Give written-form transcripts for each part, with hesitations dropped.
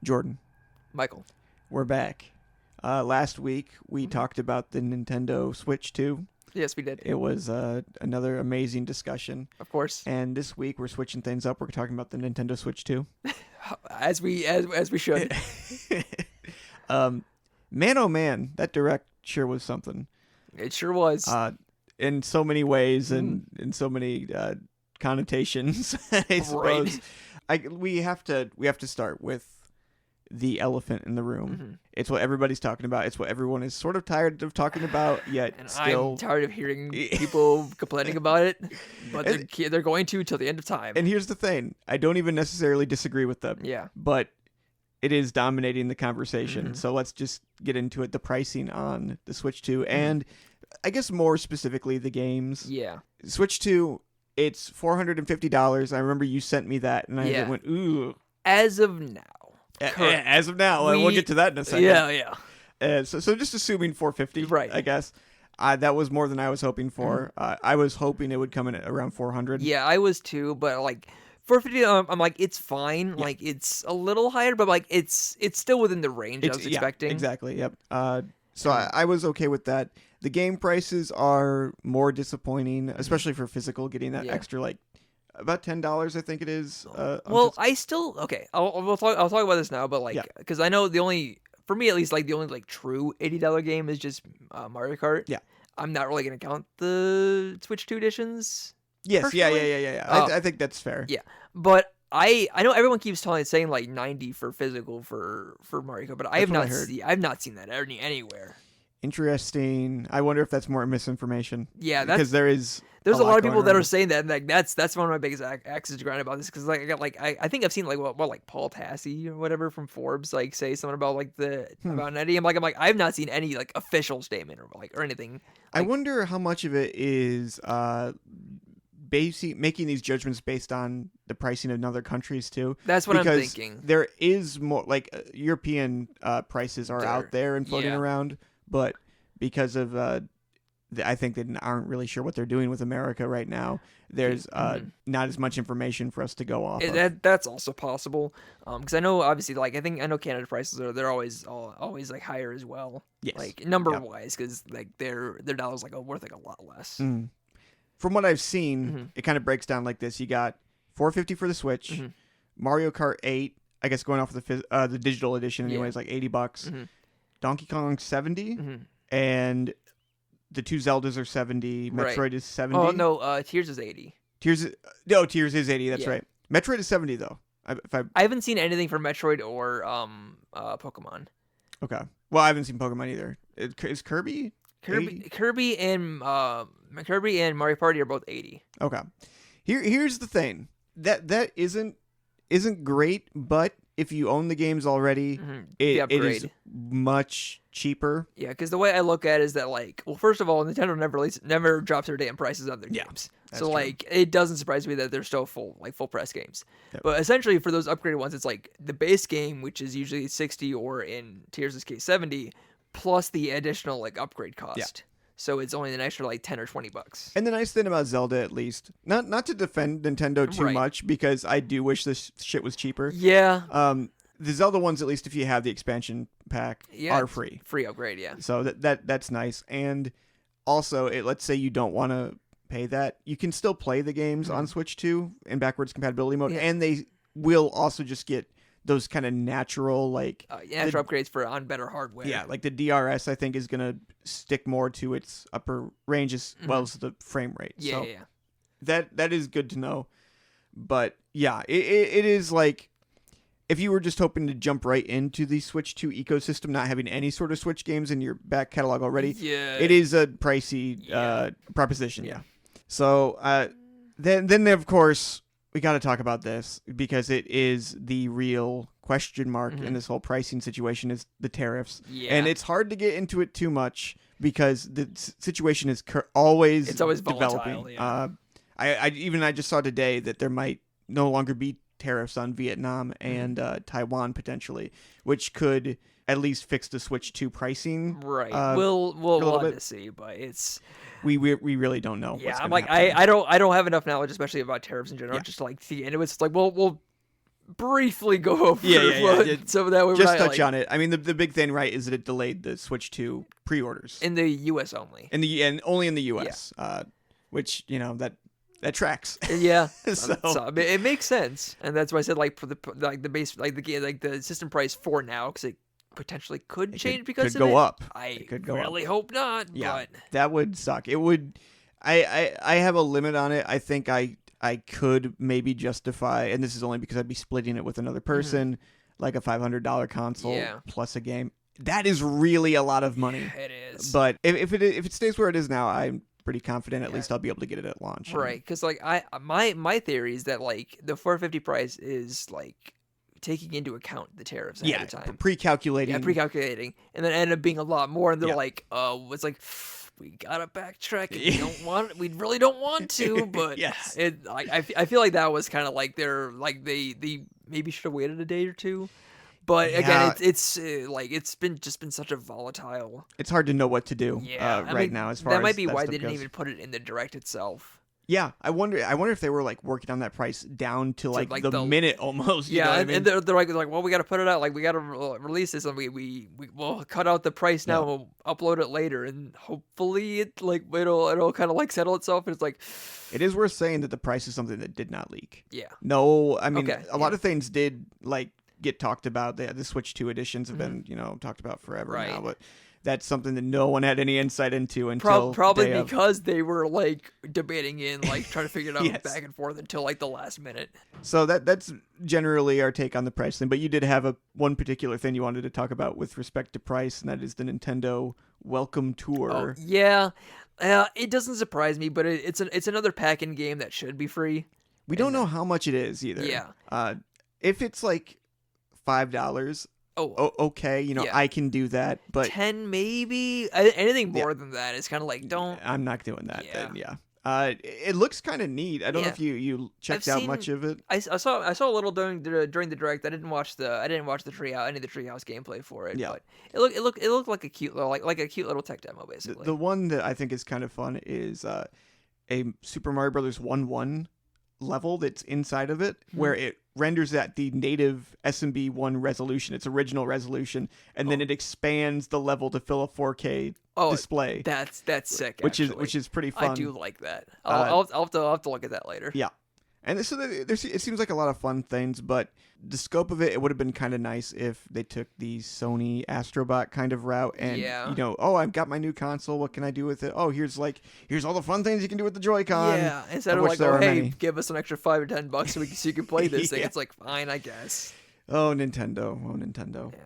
Jordan. Michael. We're back. Last week, we talked about the Nintendo Switch 2. Yes, we did. It was another amazing discussion. Of course. And this week, we're switching things up. We're talking about the Nintendo Switch 2. As we should. Man, oh man, that Direct sure was something. It sure was. In so many ways and in so many connotations, I suppose. Right. We have to start with the elephant in the room. Mm-hmm. It's what everybody's talking about. It's what everyone is sort of tired of talking about, yet And still... I'm tired of hearing people complaining about it, but they're going to till the end of time. And here's the thing. I don't even necessarily disagree with them. Yeah. But it is dominating the conversation. Mm-hmm. So let's just get into it. The pricing on the Switch 2 and I guess more specifically the games. Yeah. Switch 2, it's $450. I remember you sent me that and I went, ooh. As of now. As of now. We'll get to that in a second. Yeah. So just assuming $450, right? I guess. That was more than I was hoping for. I was hoping it would come in at around $400. Yeah, I was too, but like $450, I'm like, it's fine. Yeah. Like it's a little higher, but like it's still within the range I was expecting. Yeah, exactly. Yep. So I was okay with that. The game prices are more disappointing, especially for physical. Getting that extra like about $10, I think it is. I still I'll talk about this now, but like because I know for me at least, like the only like true $80 game is just Mario Kart. Yeah, I'm not really gonna count the Switch 2 editions. Yes, personally. yeah. I think that's fair. Yeah, but I know everyone keeps saying like 90 for physical for Mario Kart, but I have not seen that anywhere. Interesting. I wonder if that's more misinformation. Yeah, because there's a lot of people that are saying that, and like that's one of my biggest axes to grind about this, because I think I've seen like what like Paul Tassi or whatever from Forbes like say something about like about 90. I'm like I've not seen any like official statement or anything. Like, I wonder how much of it is making these judgments based on the pricing in other countries too. That's what I'm thinking. There is more like European prices are out there and floating around, but because of I think they aren't really sure what they're doing with America right now. There's not as much information for us to go off of. That's also possible, because I know obviously like I know Canada prices they're always like higher as well. Yes. Like number wise, because like their dollar's like worth like a lot less. Mm. From what I've seen, it kind of breaks down like this. You got $450 for the Switch, Mario Kart 8. I guess going off the digital edition anyway is like $80. Donkey Kong $70, and the two Zeldas are $70. Metroid is $70. Oh no, Tears is $80. Tears is $80. That's right. Metroid is $70 though. I haven't seen anything for Metroid or Pokemon. Okay. Well, I haven't seen Pokemon either. Is Kirby? Kirby and Mario Party are both $80. Okay. Here's the thing. That isn't great, but if you own the games already, it is much cheaper. Yeah, because the way I look at it is that, like, well, first of all, Nintendo never drops their damn prices on their games. So, like, it doesn't surprise me that they're still full price games. Yep. But essentially, for those upgraded ones, it's like the base game, which is usually $60 or in Tears' case $70, plus the additional like upgrade cost. Yeah. So it's only an extra like $10 or $20. And the nice thing about Zelda, at least, not to defend Nintendo too much, because I do wish this shit was cheaper. Yeah. The Zelda ones, at least if you have the expansion pack, are free. Free upgrade, yeah. So that's nice. And also, let's say you don't want to pay that, you can still play the games on Switch 2 in backwards compatibility mode, and they will also just get those kind of natural upgrades on better hardware. Yeah, like the DRS I think is gonna stick more to its upper range as well as the frame rate. Yeah, so that is good to know. But yeah, it is like if you were just hoping to jump right into the Switch 2 ecosystem, not having any sort of Switch games in your back catalog already, it is a pricey proposition. Yeah. So then of course, we got to talk about this because it is the real question mark in this whole pricing situation is the tariffs. Yeah. And it's hard to get into it too much because the situation is always developing. Volatile, yeah. I just saw today that there might no longer be tariffs on Vietnam and Taiwan potentially, which could at least fix the Switch 2 pricing. Right. We'll have to see, but it's... We really don't know. Yeah, I'm like, I don't have enough knowledge, especially about tariffs in general, just to like see. And it was like, well, briefly go over yeah. some of that. Just touch on it. I mean, the big thing, right, is that it delayed the Switch 2 pre-orders in the U.S. only. And only in the U.S. Which that tracks. Yeah, so it makes sense, and that's why I said for the base the system price for now, because it potentially could change because could of go it. up. I could go really up. hope not. Yeah, but that would suck. It would. I have a limit on it. I think I could maybe justify, and this is only because I'd be splitting it with another person, like a $500 console plus a game. That is really a lot of money. It is. But if it stays where it is now, I'm pretty confident at least I'll be able to get it at launch. Right, because my theory is that the $450 price is taking into account the tariffs ahead of time. Pre-calculating. Yeah, pre-calculating, and then ended up being a lot more. And they're it's like, we gotta backtrack. We really don't want to, but yes. I feel like that was kind of they maybe should have waited a day or two. But again, it's been such a volatile. It's hard to know what to do right now. As far as that might be why they didn't even put it in the direct itself. Yeah, I wonder if they were working on that price down to the minute almost. You know what I mean? And they're like, well, we got to put it out. We got to release this, and we'll cut out the price now. And we'll upload it later, and hopefully it'll kind of settle itself. And it's it is worth saying that the price is something that did not leak. Yeah. No, I mean a lot of things did get talked about. The Switch 2 editions have been talked about forever now, but that's something that no one had any insight into until probably because they were debating trying to figure it out yes. back and forth until the last minute. So that's generally our take on the price thing. But you did have one particular thing you wanted to talk about with respect to price, and that is the Nintendo Welcome Tour. Oh, yeah, it doesn't surprise me, but it's another pack-in game that should be free. We don't know how much it is either. Yeah. If it's $5. Okay, I can do that, but 10 maybe. Anything more than that is kind of don't. I'm not doing that. Then, it looks kind of neat. I don't know if you checked out much of it. I saw a little during the direct. I didn't watch the treehouse, any of the treehouse gameplay for it. Yeah, but it looked like a cute little tech demo basically. The one that I think is kind of fun is a Super Mario Brothers 1-1 level that's inside of it, where it renders at the native SMB1 resolution, its original resolution, and then it expands the level to fill a 4K display. That's sick. Which is pretty fun. I do like that. I'll have to look at that later. Yeah, and so it seems like a lot of fun things, but the scope of it would have been kind of nice if they took the Sony Astrobot kind of route and I've got my new console, what can I do with it? Oh, here's all the fun things you can do with the Joy-Con. Yeah, instead of hey, give us an extra $5 or $10 so you can play this thing. It's fine, I guess. Oh, Nintendo. Yeah.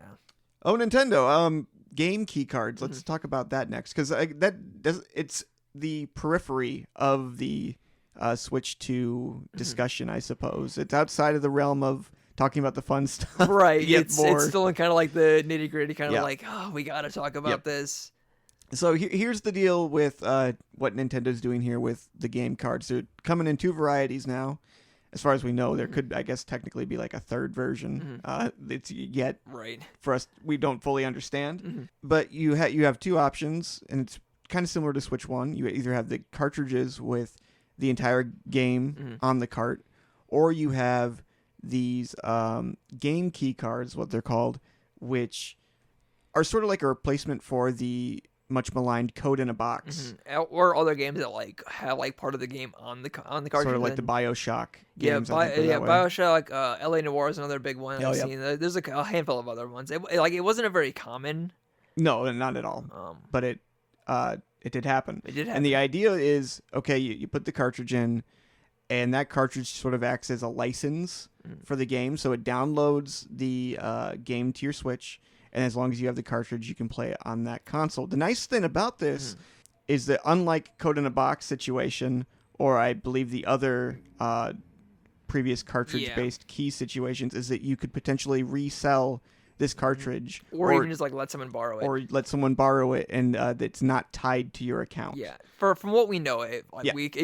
Oh, Nintendo. Game key cards. Let's talk about that next, because it's the periphery of the Switch 2 discussion, I suppose. It's outside of the realm of talking about the fun stuff. Right. It's still in kind of the nitty gritty, kind of we got to talk about this. So here's the deal with what Nintendo's doing here with the game cards. They're coming in two varieties now. As far as we know, there could, I guess, technically be a third version. It's yet for us, we don't fully understand. But you have two options, and it's kind of similar to Switch 1. You either have the cartridges with the entire game on the cart, or you have these game key cards, what they're called, which are sort of like a replacement for the much maligned code in a box, or other games that have part of the game on the cartridge. Sort of like the BioShock games. BioShock, LA Noire is another big one. I've seen. There's a handful of other ones. It wasn't a very common. No, not at all. But it did happen. It did happen. And the idea is, okay, you put the cartridge in, and that cartridge sort of acts as a license for the game. So it downloads the game to your Switch, and as long as you have the cartridge, you can play it on that console. The nice thing about this is that unlike Code in a Box situation, or I believe the other previous cartridge-based key situations, is that you could potentially resell this cartridge, or even just let someone borrow it, or let someone borrow it, and it's not tied to your account. Yeah, from what we know, it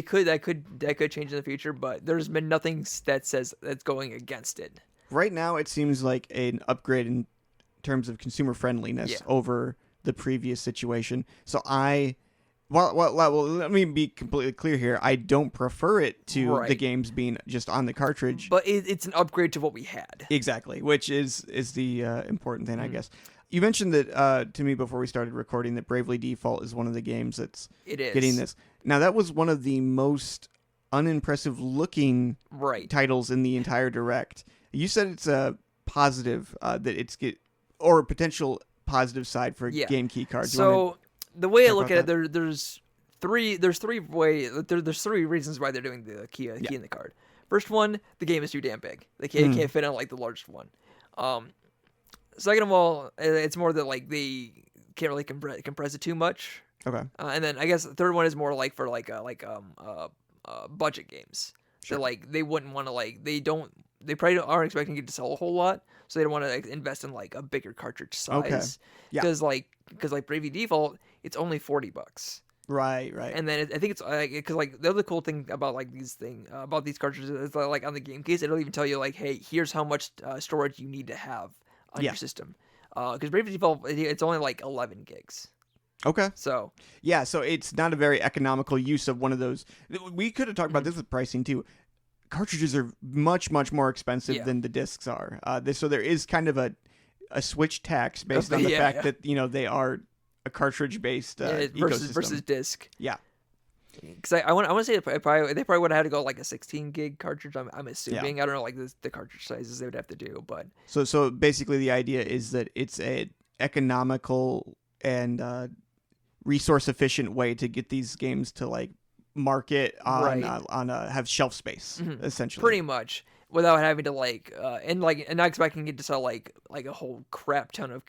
could change in the future, but there's been nothing that says that's going against it. Right now, it seems like an upgrade in terms of consumer friendliness over the previous situation. So I Well, let me be completely clear here. I don't prefer it to the Right. games being just on the cartridge. But it's an upgrade to what we had. Exactly, which is the important thing, I Mhm. guess. You mentioned that to me before we started recording that Bravely Default is one of the games that's It is. getting this. Now, that was one of the most unimpressive looking Right. titles in the entire Direct. You said it's a positive that it's or a potential positive side for Yeah. game key cards. So the way I talk look about at it, there's three reasons why they're doing the key in the card. First one, the game is too damn big. They can't fit on like the largest one. Second of all, it's more that like they can't really compress it too much. Okay. And then I guess the third one is more like for budget games. Sure. So like they wouldn't want to they probably aren't expecting it to sell a whole lot, so they don't want to like, invest in like a bigger cartridge size. Okay. Yeah. Because like Bravely Default, it's only $40. Right. And then I think it's because like the other cool thing about like about these cartridges is that, like on the game case, it'll even tell you like, hey, here's how much storage you need to have on your system. Because Bravely Default, it's only like 11 gigs. Okay. So yeah, so it's not a very economical use of one of those. We could have talked about this with pricing too. Cartridges are much more expensive than the discs are. So there is kind of a Switch tax based on the fact that they are a cartridge based ecosystem versus disc. Yeah. Because I want to say they probably would have had to go like a 16 gig cartridge. I'm assuming. I don't know like the cartridge sizes they would have to do, but so basically the idea is that it's a economical and resource efficient way to get these games to like market on have shelf space essentially. Pretty much without having to and not expecting it to sell like a whole crap ton of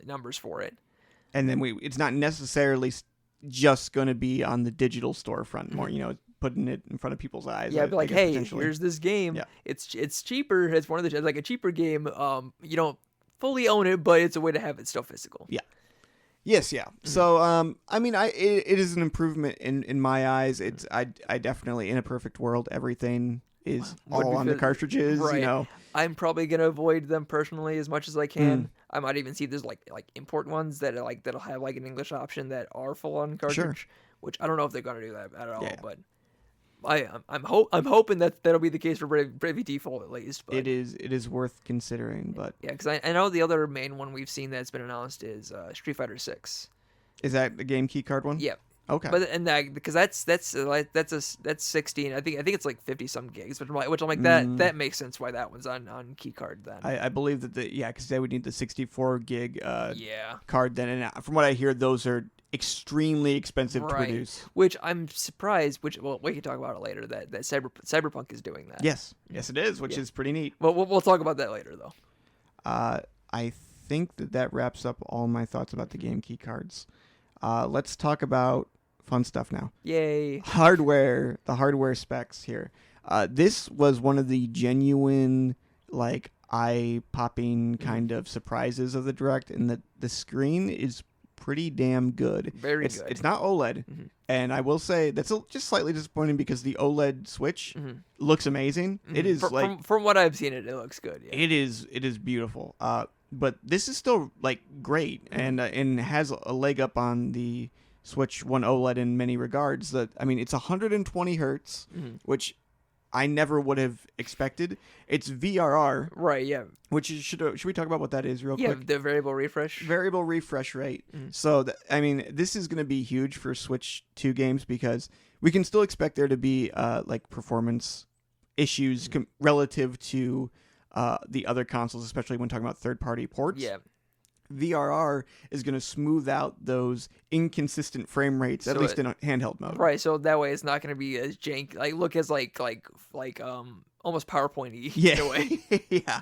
numbers for it. And then it's not necessarily just going to be on the digital storefront more, putting it in front of people's eyes. Yeah, be like, hey, here's this game. Yeah. It's cheaper. It's one of the like a cheaper game. You don't fully own it, but it's a way to have it still physical. Yeah. Yes, yeah. So, I mean, it is an improvement in my eyes. It's I definitely, in a perfect world, everything is all on the cartridges. Right. I'm probably gonna avoid them personally as much as I can. I might even see there's like import ones that are that'll have like an English option that are full on cartridge, which I don't know if they're gonna do that at all. Yeah. But I'm hoping that'll be the case for Bravely Default at least. But it is worth considering. But yeah, because I know the other main one we've seen that's been announced is Street Fighter 6. Is that the game key card one? Yeah. Okay. But because that's 16. I think it's like 50 some gigs, which I'm like that makes sense why that one's on key card then. I believe that because they would need the 64 gig yeah card then, and from what I hear, those are extremely expensive to produce. Which I'm surprised. We can talk about it later. That Cyberpunk is doing that. Yes, it is, which is pretty neat. Well, we'll talk about that later though. I think that wraps up all my thoughts about the game key cards. Let's talk about fun stuff now. Yay. The hardware specs here. This was one of the genuine, like, eye-popping kind of surprises of the Direct, in that the screen is pretty damn good. Very good. It's not OLED, and I will say that's just slightly disappointing because the OLED Switch looks amazing. It is from what I've seen, it looks good. Yeah. It is beautiful. But this is still like great and has a leg up on the Switch One OLED in many regards. It's 120 hertz, which I never would have expected. It's VRR, right? Yeah. Which should we talk about what that is real quick? Yeah, the variable refresh. Variable refresh rate. So this is going to be huge for Switch 2 games because we can still expect there to be like performance issues relative to the other consoles, especially when talking about third-party ports. Yeah. VRR is going to smooth out those inconsistent frame rates, at least in a handheld mode. Right, so that way it's not going to be as jank, look as almost PowerPoint-y in a way. Yeah.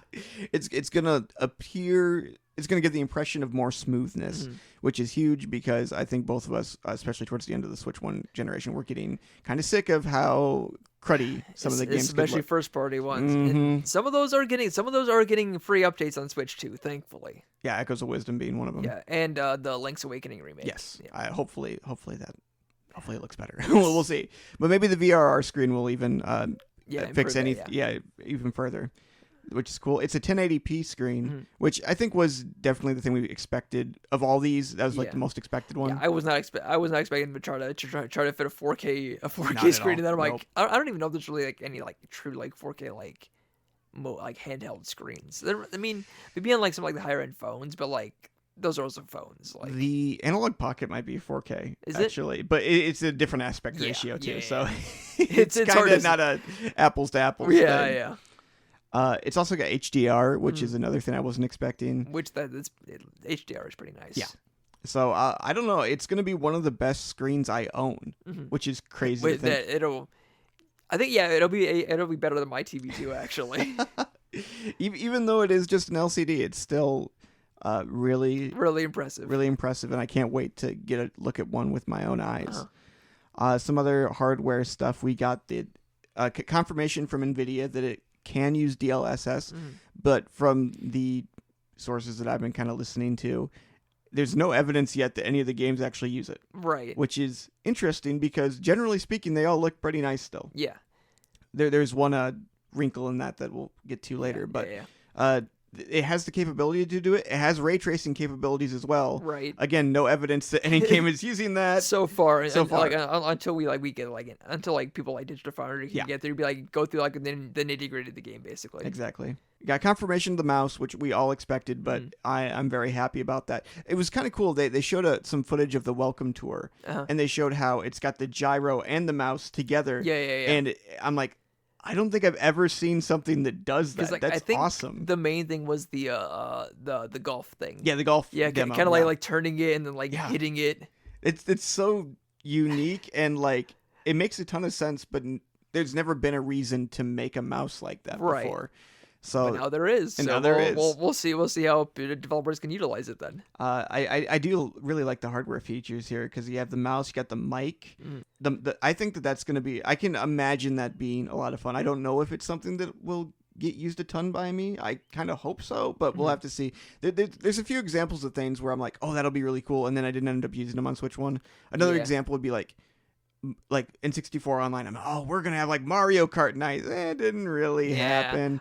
It's going to appear, it's going to give the impression of more smoothness, which is huge because I think both of us, especially towards the end of the Switch 1 generation, we're getting kind of sick of how cruddy some of the games, especially first party ones. And some of those are getting free updates on Switch 2, thankfully. Yeah, Echoes of Wisdom being one of them. Yeah, and the Link's Awakening remake. Yes, yeah. Hopefully it looks better. We'll see. But maybe the VRR screen will even fix anything. Yeah, even further. which is cool. It's a 1080p screen, which I think was definitely the thing we expected of all these. That was like the most expected one. Yeah, I was not expecting them to try to fit a 4K Not screen, at and then I'm all. like, Nope. I don't even know if there's really like any like true like 4K like handheld screens. I mean, maybe on like some like the higher end phones, but like those are also phones. Like The Analog Pocket might be 4K, Is it? actually, but it's a different aspect ratio too. yeah, So yeah. it's It's kind hard of to- not a apples to apples yeah, thing. yeah. It's also got HDR, which is another thing I wasn't expecting. Which HDR is pretty nice. Yeah. So I don't know. It's going to be one of the best screens I own, which is crazy. Wait, to think. I think it'll be better than my TV too. Actually, Even though it is just an LCD, it's still really really impressive. really impressive, and I can't wait to get a look at one with my own eyes. Some other hardware stuff. We got the confirmation from NVIDIA that it can use DLSS, but from the sources that I've been kind of listening to, there's no evidence yet that any of the games actually use it. Right. Which is interesting because generally speaking, they all look pretty nice still. Yeah. There's one wrinkle in that we'll get to later, but it has the capability to do it. It has ray tracing capabilities as well. Right. Again, no evidence that any game is using that. So far, far. like until we get like until like people like Digital Foundry can get there, be like go through like the nitty gritty of the game basically. Exactly. You got confirmation of the mouse, which we all expected, but I'm very happy about that. It was kind of cool. They showed some footage of the welcome tour, and they showed how it's got the gyro and the mouse together. Yeah. And I'm like, I don't think I've ever seen something that does that. Like, That's I think awesome. The main thing was the golf thing. Yeah, the golf. Yeah, demo. kind of like turning it and then like hitting it. It's so unique and like it makes a ton of sense, but there's never been a reason to make a mouse like that before. So but now there is. And so now there is. We'll see how developers can utilize it then. I do really like the hardware features here because you have the mouse, you got the mic. I think that's going to be. I can imagine that being a lot of fun. I don't know if it's something that will get used a ton by me. I kind of hope so, but we'll have to see. There's a few examples of things where I'm like, oh, that'll be really cool, and then I didn't end up using them on Switch 1. Another example would be like N64 Online. We're gonna have like Mario Kart night. It didn't really happen.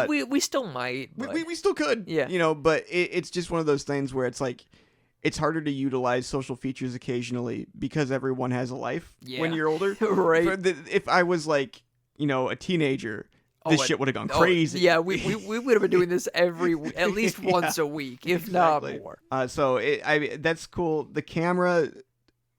We still might. But... We still could. Yeah. But it's just one of those things where it's like it's harder to utilize social features occasionally because everyone has a life when you're older. Right. If I was like a teenager, this shit would have gone crazy. Yeah, we would have been doing this at least once a week, if not more. So that's cool. The camera.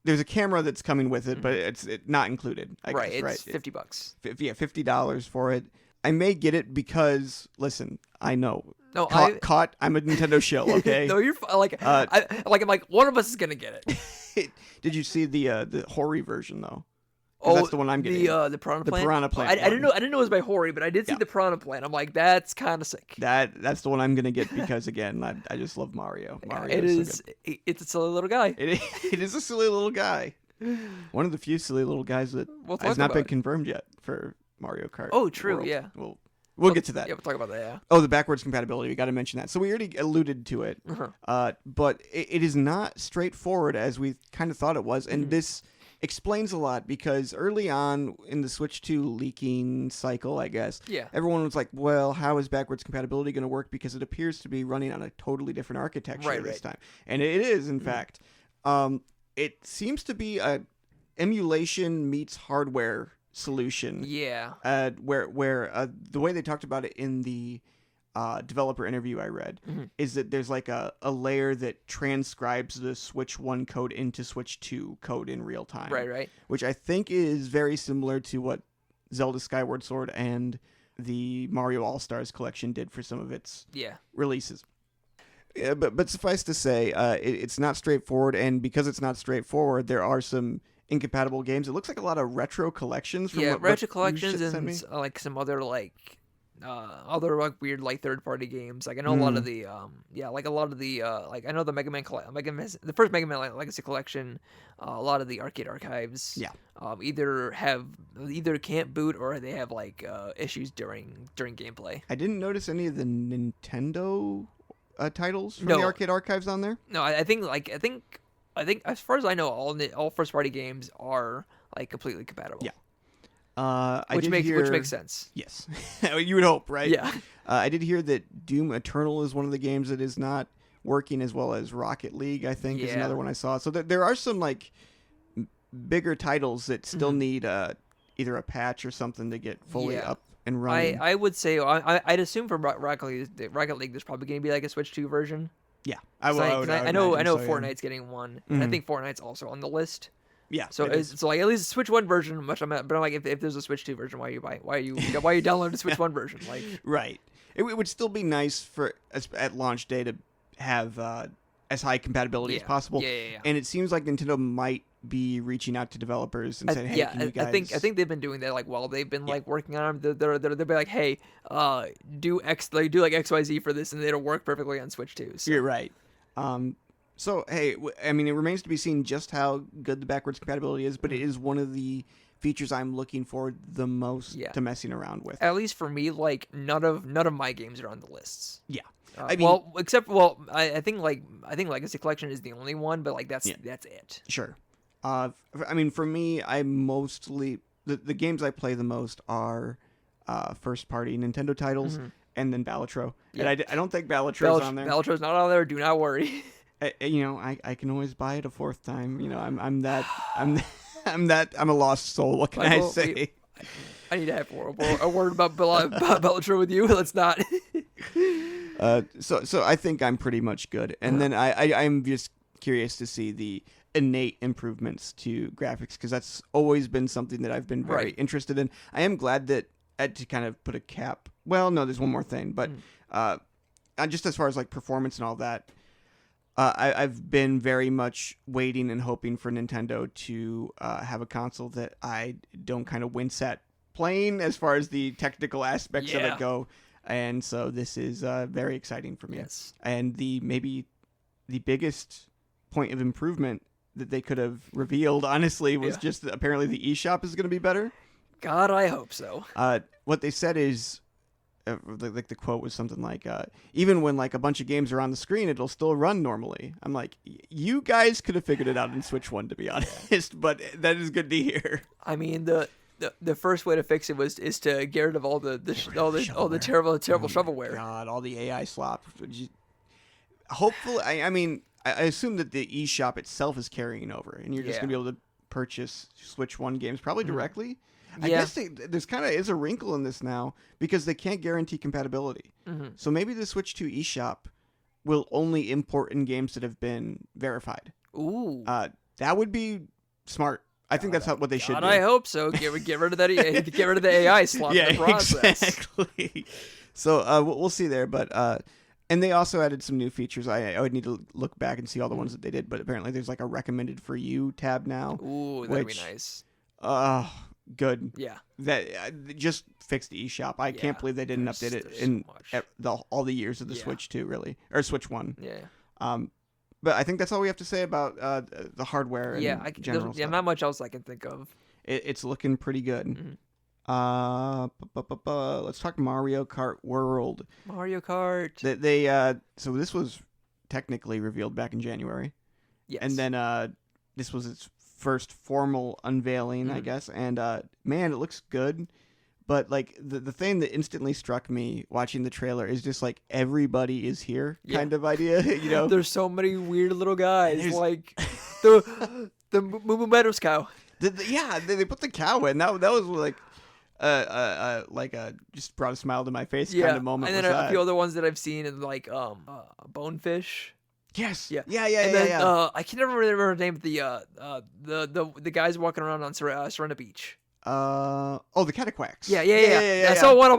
There's a camera that's coming with it, but it's not included. I guess, It's $50. Yeah, $50 for it. I may get it because, listen, I know. No, caught. I'm a Nintendo shill. Okay. No, you're like. I'm like one of us is gonna get it. Did you see the Hori version though? That's the one I'm getting. The Piranha Plant. The Piranha Plant. I didn't know it was by Hori, but I did see the Piranha Plant. I'm like, that's kind of sick. That's the one I'm gonna get because again, I just love Mario. Mario it's a silly little guy. It is a silly little guy. One of the few silly little guys that has not been confirmed yet for Mario Kart. Oh, true. World. Yeah. We'll get to that. Yeah, we'll talk about that. Yeah. Oh, the backwards compatibility. We got to mention that. So we already alluded to it, but it is not straightforward as we kind of thought it was, and this explains a lot because early on in the Switch 2 leaking cycle, I guess, everyone was like, well, how is backwards compatibility going to work? Because it appears to be running on a totally different architecture this time. And it is, in fact. It seems to be a emulation meets hardware solution. Yeah. Where the way they talked about it in the developer interview I read is that there's like a layer that transcribes the Switch 1 code into Switch 2 code in real time. Right. Which I think is very similar to what Zelda Skyward Sword and the Mario All-Stars collection did for some of its releases. Yeah, but suffice to say, it's not straightforward, and because it's not straightforward, there are some incompatible games. It looks like a lot of retro collections. From retro collections and like some other like weird like third party games. Like I know a lot of the like I know the the first Mega Man Legacy Collection, a lot of the arcade archives. Either can't boot or they have like issues during gameplay. I didn't notice any of the Nintendo titles from the arcade archives on there. No, I think as far as I know, all first party games are like completely compatible. Yeah. Which makes sense. Yes, you would hope, right? Yeah. I did hear that Doom Eternal is one of the games that is not working, as well as Rocket League, I think, is another one I saw. So there are some like bigger titles that still need either a patch or something to get fully up and running. I would say I'd assume for Rocket League there's probably going to be like a Switch 2 version. Yeah, I know so, Fortnite's getting one, and I think Fortnite's also on the list. Yeah, so it's like at least a Switch 1 version. But I'm like, if there's a Switch 2 version, why are you downloading the Switch 1 version? Like, right. It would still be nice for at launch day to have as high compatibility as possible. Yeah. And it seems like Nintendo might be reaching out to developers and saying, "Hey, can you guys?" I think they've been doing that. Like, while they've been like working on them, they'll be like, "Hey, do like XYZ for this," and it'll work perfectly on Switch 2. So. You're right. So hey, I mean, it remains to be seen just how good the backwards compatibility is, but it is one of the features I'm looking forward the most to messing around with. At least for me, like none of my games are on the lists. Yeah. I think Legacy Collection is the only one, but like that's it. Sure. I mean, for me, I mostly the games I play the most are first party Nintendo titles, and then Balatro. Yeah. And I don't think Balatro's on there. Balatro's not on there. Do not worry. I can always buy it a fourth time. I'm a lost soul. What can I say? I need to have a word about Balatro with you. Let's not. So I think I'm pretty much good. And then I'm just curious to see the innate improvements to graphics, because that's always been something that I've been very interested in. I am glad that to kind of put a cap. Well, no, there's one more thing, but just as far as like performance and all that, I've been very much waiting and hoping for Nintendo to have a console that I don't kind of wince at playing as far as the technical aspects of it go. And so this is very exciting for me. Yes. And maybe the biggest point of improvement that they could have revealed, honestly, was just that apparently the eShop is going to be better. God, I hope so. What they said is, like the quote was something like, even when like a bunch of games are on the screen, it'll still run normally. I'm like, you guys could have figured it out in Switch 1, to be honest, but that is good to hear. I mean, the first way to fix it is to get rid of all the terrible shovelware. God, all the AI slop. Hopefully, I mean, I assume that the eShop itself is carrying over, and you're just gonna be able to purchase Switch 1 games probably directly. I guess there's kind of is a wrinkle in this now because they can't guarantee compatibility. So maybe the Switch 2 eShop will only import in games that have been verified. Ooh, that would be smart. I think that's what they should do. I hope so. Get rid of that. Get rid of the AI slot in the process. Exactly. So we'll see there, but and they also added some new features. I would need to look back and see all the ones that they did, but apparently there's like a recommended for you tab now. Ooh, that'd be nice. Good. Yeah. That just fixed the eShop. I can't believe they didn't update it in all the years of the Switch 2, really, or Switch 1. Yeah. But I think that's all we have to say about the hardware. And general stuff. Not much else I can think of. It's looking pretty good. Let's talk Mario Kart World. Mario Kart. They so this was technically revealed back in January. Yes. And then this was its first formal unveiling, I guess. And man, it looks good. But like the thing that instantly struck me watching the trailer is just like everybody is here kind of idea. There's so many weird little guys, like the Moo Meadows cow. They put the cow in. That was like just brought a smile to my face kind of moment. And then a few other ones that I've seen is like Bonefish. Yes. Yeah. And then, I can never remember the name of the guys walking around on Serena Beach. The Cataquacks. Yeah. I saw one. I'm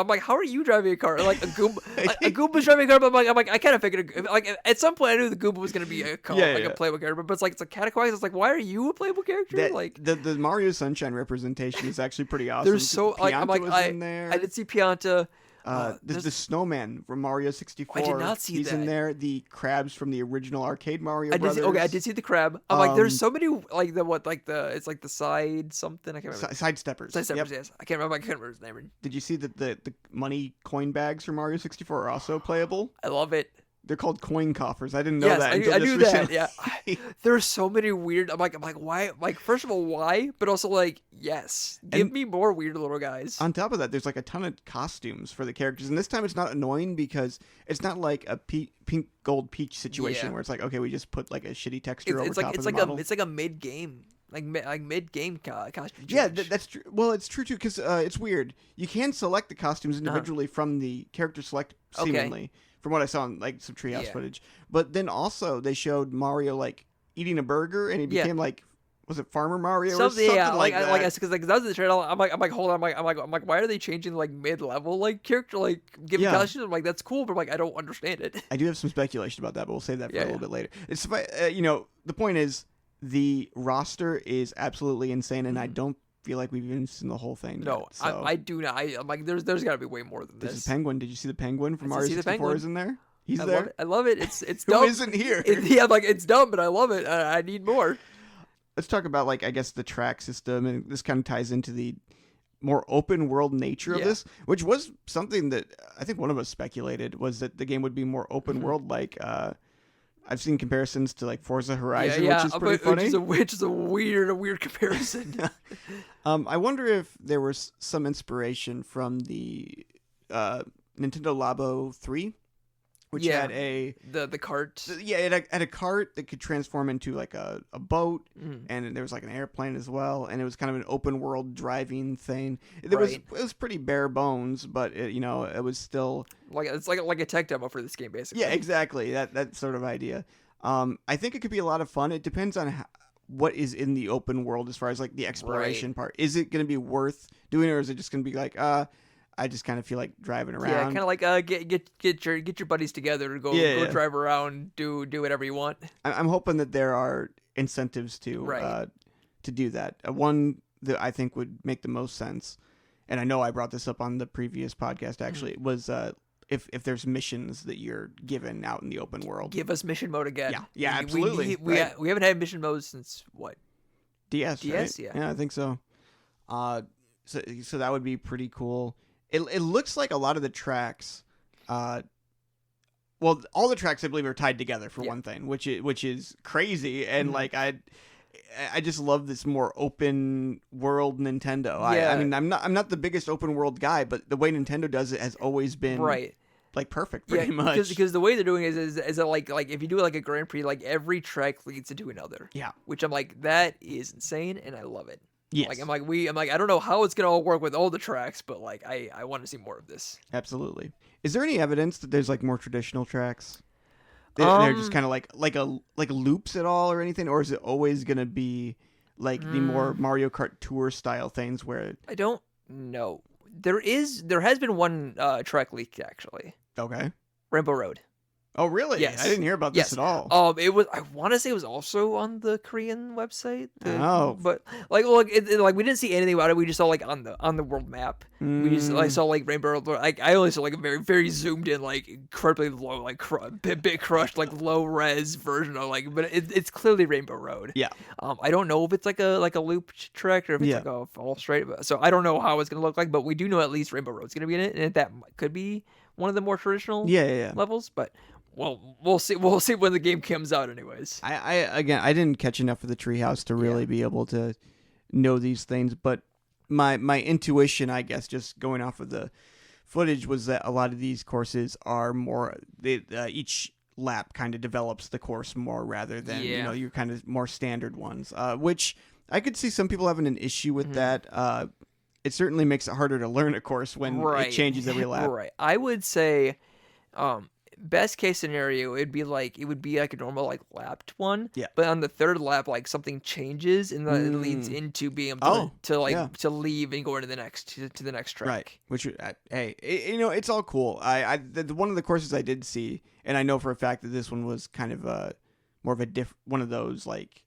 like, how are you driving a car? Like a Goomba, a Goomba's driving a car. But I'm like, I kind of figured, like, at some point I knew the Goomba was gonna be a car, a playable character. But it's a Cataquacks. It's like, why are you a playable character? Like the Mario Sunshine representation is actually pretty awesome. There's so in there. I did see Pianta. The snowman from Mario 64. I did not see He's that. in there. The crabs from the original arcade Mario Brothers. I did see the crab. I'm like, there's so many it's like the side something. I can't remember. Sidesteppers. Sidesteppers, yes. I can't remember his name. Did you see that the money coin bags from Mario 64 are also playable? I love it. they're called coin coffers. I didn't know that. I knew that. Yeah, recently. there's so many weird. I'm like, why? Like, first of all, why? But also, like, yes, give me more weird little guys. On top of that, there's like a ton of costumes for the characters, and this time it's not annoying because it's not like a pink gold peach situation where it's like, okay, we just put like a shitty texture over top of the model. It's like a mid game. Like mid game costume change. Yeah, that's true. Well, it's true too because it's weird. You can select the costumes individually from the character select, seemingly, from what I saw in like some treehouse footage. But then also they showed Mario like eating a burger, and he became like, was it Farmer Mario or something like that? Like because that was the trailer. I'm like, hold on. I'm like, why are they changing like mid level like character like giving costumes? I'm like, that's cool, but like I don't understand it. I do have some speculation about that, but we'll save that for a little bit later. It's the point is. The roster is absolutely insane, and I don't feel like we've even seen the whole thing. No, yet, so. I do not. I'm like, there's got to be way more than this. This is Penguin. Did you see the Penguin from Mario 64 is in there? He's there. I love it. It's Who dumb. isn't here? I'm like, it's dumb, but I love it. I need more. Let's talk about like I guess the track system, and this kind of ties into the more open world nature of this, which was something that I think one of us speculated was that the game would be more open world like. I've seen comparisons to like Forza Horizon, which is pretty funny. Which is a weird comparison. I wonder if there was some inspiration from the Nintendo Labo 3, which had the cart. It had a cart that could transform into like a boat, and there was like an airplane as well, and it was kind of an open world driving thing. It was pretty bare bones, but it was still it's like a tech demo for this game, basically. Yeah, exactly. That sort of idea. I think it could be a lot of fun. It depends on what is in the open world as far as like the exploration part. Is it going to be worth doing, or is it just going to be like I just kind of feel like driving around. Yeah, kind of like get your buddies together to go drive around, do whatever you want. I'm hoping that there are incentives to do that. One that I think would make the most sense, and I know I brought this up on the previous podcast actually, was if there's missions that you're given out in the open world. Give us mission mode again. Yeah, absolutely. We haven't had mission mode since what? DS, right? Yeah, I think so. So that would be pretty cool. It looks like a lot of the tracks, all the tracks I believe are tied together for one thing, which is crazy, and like I just love this more open world Nintendo. I mean I'm not the biggest open world guy, but the way Nintendo does it has always been like perfect, pretty much. Because the way they're doing it is that like if you do like a Grand Prix, like every track leads into another. Yeah, which I'm like, that is insane, and I love it. Yes. I'm like, I don't know how it's gonna all work with all the tracks, but like, I want to see more of this. Absolutely. Is there any evidence that there's like more traditional tracks? They're just kind of like loops at all or anything, or is it always gonna be like the more Mario Kart Tour style things where? I don't know. There has been one track leak actually. Okay. Rainbow Road. Oh, really? Yes. I didn't hear about this at all. It was. I want to say it was also on the Korean website. But like we didn't see anything about it. We just saw like on the world map. We just saw like Rainbow Road. Like I only saw like a very very zoomed in, like incredibly low, like bit crushed, like low res version of like. But it's clearly Rainbow Road. Yeah. I don't know if it's like a loop track or if it's like a all straight. So I don't know how it's gonna look like. But we do know at least Rainbow Road's gonna be in it, and that could be one of the more traditional levels. But well, we'll see when the game comes out anyways. I didn't catch enough of the treehouse to really be able to know these things, but my intuition, I guess, just going off of the footage, was that a lot of these courses are more each lap kind of develops the course more rather than your kind of more standard ones, which I could see some people having an issue with that. It certainly makes it harder to learn a course when it changes every lap. Right. I would say best case scenario, it would be like a normal like lapped one. Yeah. But on the third lap, like something changes and then it leads into being able to leave and go into the next to the next track. Right. Which it's all cool. One of the courses I did see, and I know for a fact that this one was kind of more of a one of those like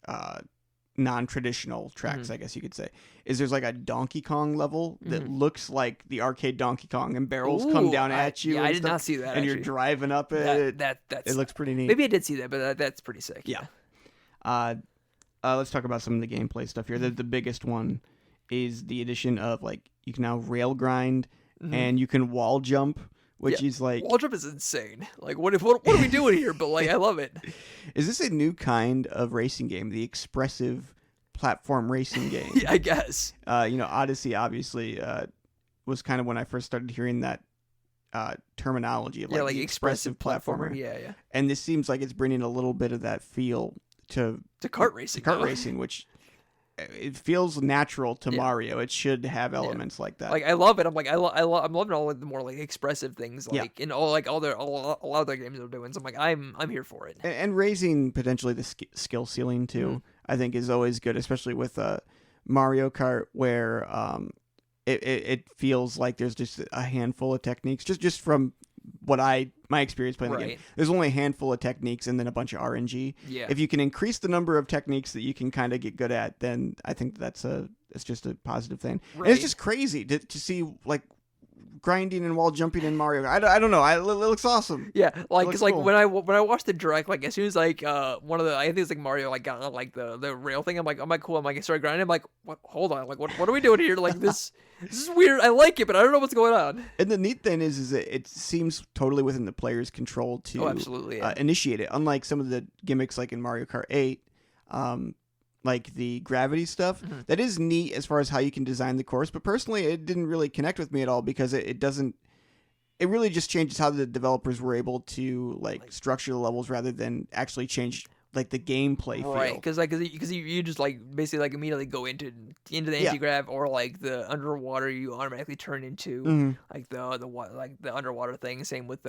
non-traditional tracks, I guess you could say, is there's like a Donkey Kong level that looks like the arcade Donkey Kong, and barrels come down at you. I did not see that. And you're driving up it. It looks pretty neat. Maybe I did see that, but that's pretty sick. Yeah. Let's talk about some of the gameplay stuff here. The biggest one is the addition of like you can now rail grind and you can wall jump, which is like wall jump is insane. Like what are we doing here? But like I love it. Is this a new kind of racing game? The expressive platform racing game? Yeah, I guess. Odyssey obviously was kind of when I first started hearing that terminology of like the expressive platformer. Yeah. And this seems like it's bringing a little bit of that feel to kart racing. Which it feels natural to Mario. It should have elements like that. Like I love it. I'm like I'm loving all the more like expressive things like in all like all a lot of their games are doing. So I'm like I'm here for it. And raising potentially the skill ceiling too, I think is always good, especially with Mario Kart where it feels like there's just a handful of techniques just from what my experience playing the game. There's only a handful of techniques and then a bunch of RNG. Yeah. If you can increase the number of techniques that you can kind of get good at, then I think it's just a positive thing. Right. And it's just crazy to see like grinding and wall jumping in Mario. I don't know. It looks awesome. Yeah, like it it's like cool. when I watched the direct, like as soon as like one of the I think it's like Mario like got on like the rail thing, I'm like cool. I'm like I started grinding. I'm like hold on, like what are we doing here? Like this is weird. I like it, but I don't know what's going on. And the neat thing is that it seems totally within the player's control to absolutely initiate it. Unlike some of the gimmicks like in Mario Kart 8. Like the gravity stuff, that is neat as far as how you can design the course. But personally, it didn't really connect with me at all because it doesn't. It really just changes how the developers were able to like structure the levels rather than actually change like the gameplay feel. Right, because you just like basically like immediately go into the anti-grav or like the underwater you automatically turn into like the underwater thing. Same with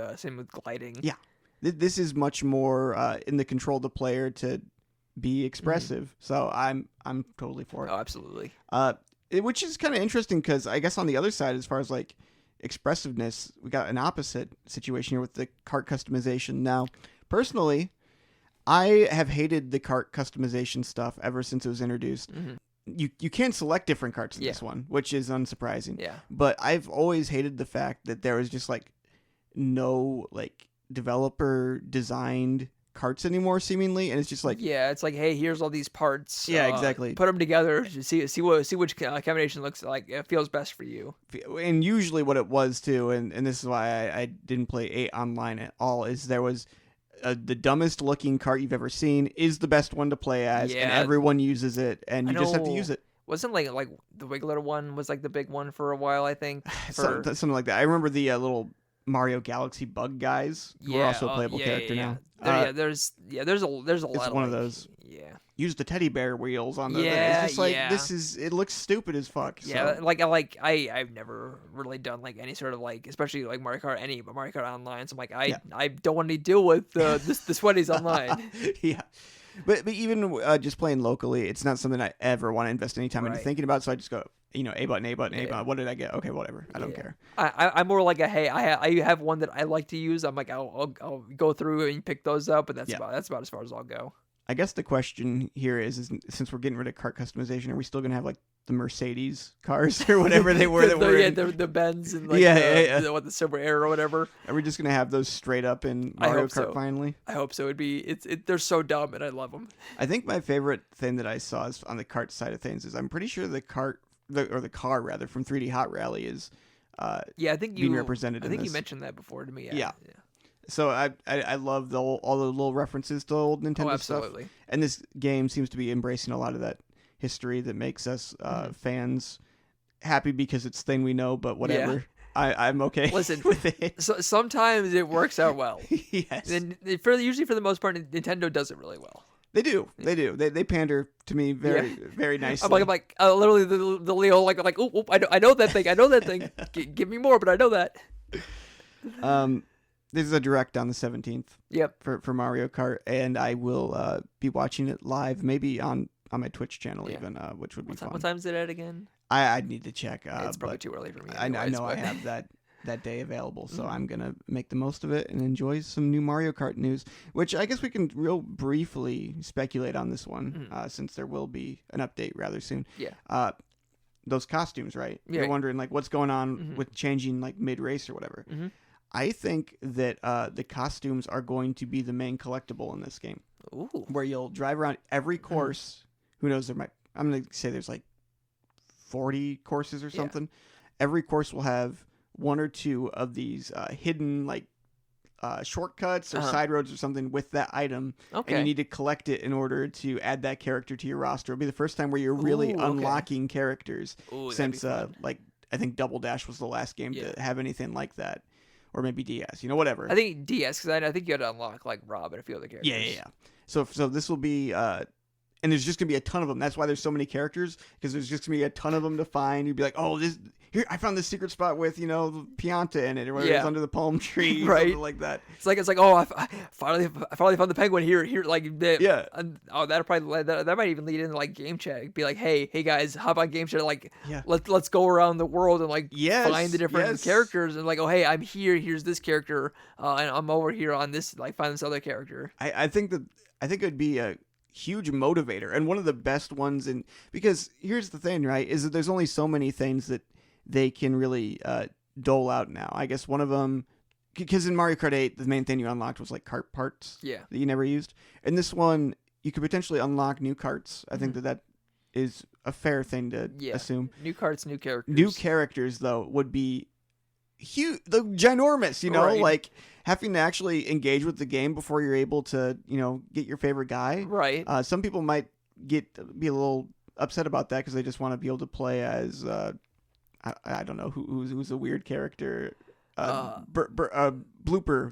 gliding. Yeah, this is much more in the control of the player to be expressive. So I'm totally for it. Oh, absolutely. Which is kind of interesting because I guess on the other side, as far as like expressiveness, we got an opposite situation here with the kart customization. Now, personally, I have hated the kart customization stuff ever since it was introduced. You can select different karts in this one, which is unsurprising. Yeah. But I've always hated the fact that there was just like no like developer designed karts anymore seemingly, and it's just like it's like hey, here's all these parts, exactly, put them together to see which combination looks like it feels best for you. And usually what it was too, and this is why I didn't play 8 online at all, is there was the dumbest looking kart you've ever seen is the best one to play as, and everyone uses it, and you just have to use it. Wasn't like the Wiggler one was like the big one for a while, I think, something like that. I remember the little Mario Galaxy bug guys who are also a playable character now. There's a lot. It's one of those. Yeah. Use the teddy bear wheels on the. It's just like it looks stupid as fuck. Yeah, so. I've never really done like any sort of like, especially like Mario Kart Online. So I'm like I don't want to deal with the sweaties online. Yeah. But even just playing locally, it's not something I ever want to invest any time into thinking about. So I just go, A button, A button, A button. What did I get? Okay, whatever. I don't care. I'm more like I have one that I like to use. I'm like I'll go through and pick those up, but that's about as far as I'll go. I guess the question here is since we're getting rid of kart customization, are we still gonna have like the Mercedes cars or whatever they were the Benz and like the Silver Air or whatever? Are we just gonna have those straight up in Mario Kart finally? I hope so. They're so dumb and I love them. I think my favorite thing that I saw is on the kart side of things is I'm pretty sure the car rather from 3D Hot Rally is I think being represented. I think you mentioned that before to me. Yeah. So I love all the little references to old Nintendo stuff. And this game seems to be embracing a lot of that history that makes us fans happy because it's thing we know, but whatever. I'm okay with it. So, sometimes it works out well. Yes. And usually for the most part, Nintendo does it really well. They do. They pander to me very nicely. I'm like literally the Leo like oh I know that thing. Give me more, but I know that. This is a direct on the 17th. Yep. For Mario Kart, and I will be watching it live, maybe on my Twitch channel even, which would be fun. What time is it at again? I'd need to check. It's probably too early for me. I know I have that day available, so I'm gonna make the most of it and enjoy some new Mario Kart news. Which I guess we can real briefly speculate on this one, since there will be an update rather soon. Yeah. Those costumes, right? You're wondering like what's going on with changing like mid race or whatever. I think that the costumes are going to be the main collectible in this game. Ooh. Where you'll drive around every course. Who knows? I'm going to say there's like 40 courses or something. Every course will have one or two of these hidden like shortcuts or side roads or something with that item, and you need to collect it in order to add that character to your roster. It'll be the first time where you're really unlocking characters since like I think Double Dash was the last game to have anything like that, or maybe DS, whatever. I think DS, because I think you had to unlock like Rob and a few other characters. Yeah. So this will be. And there's just going to be a ton of them. That's why there's so many characters, because there's just going to be a ton of them to find. You'd be like, oh, here I found this secret spot with, Pianta in it, or whether it's under the palm tree, or something like that. It's like, oh, I finally found the penguin here, like, that'll probably, that might even lead into, like, game chat. Be like, hey guys, hop on game chat, like, let's go around the world and, like, find the different characters, and like, oh, hey, I'm here, here's this character, and I'm over here on this, like, find this other character. I think it would be a huge motivator, and one of the best ones, because here's the thing, right, is that there's only so many things that they can really dole out now. I guess one of them, because in Mario Kart 8 the main thing you unlocked was like kart parts that you never used, and this one you could potentially unlock new karts. I think that is a fair thing to assume. New karts, new characters though would be huge, ginormous, like having to actually engage with the game before you're able to, get your favorite guy. Right. Some people might be a little upset about that because they just want to be able to play as, I don't know who's a weird character. Blooper,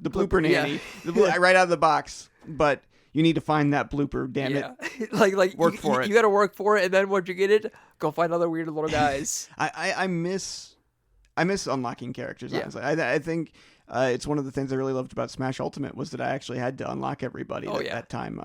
the blooper nanny, right out of the box. But you need to find that blooper. Damn it! like work for it. You got to work for it, and then once you get it, go find other weird little guys. I miss unlocking characters. Honestly, I think it's one of the things I really loved about Smash Ultimate was that I actually had to unlock everybody that time,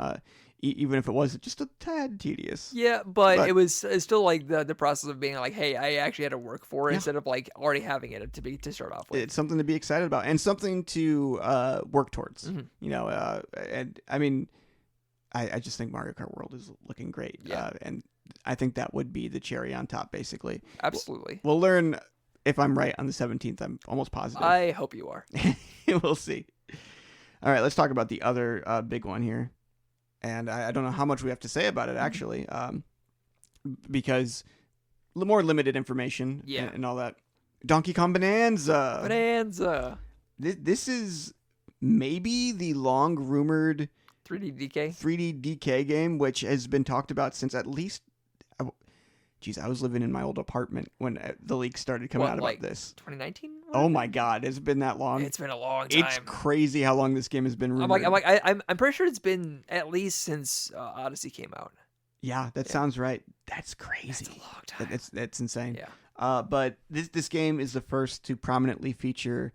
even if it was just a tad tedious. Yeah, but it's still like the process of being like, hey, I actually had to work for it instead of like already having it to start off with. It's something to be excited about and something to work towards. And I mean, I just think Mario Kart World is looking great. And I think that would be the cherry on top, basically. Absolutely. We'll learn if I'm right on the 17th. I'm almost positive. I hope you are. We'll see. All right, let's talk about the other big one here. And I don't know how much we have to say about it, actually, because more limited information and all that. Donkey Kong Bonanza. This is maybe the long-rumored 3D DK game, which has been talked about since at least... I was living in my old apartment when the leaks started coming out about this. 2019? Oh my God, has it been that long? It's been a long time. It's crazy how long this game has been rumored. I'm pretty sure it's been at least since Odyssey came out. Yeah, that sounds right. That's crazy. That's a long time. That's insane. Yeah. But this game is the first to prominently feature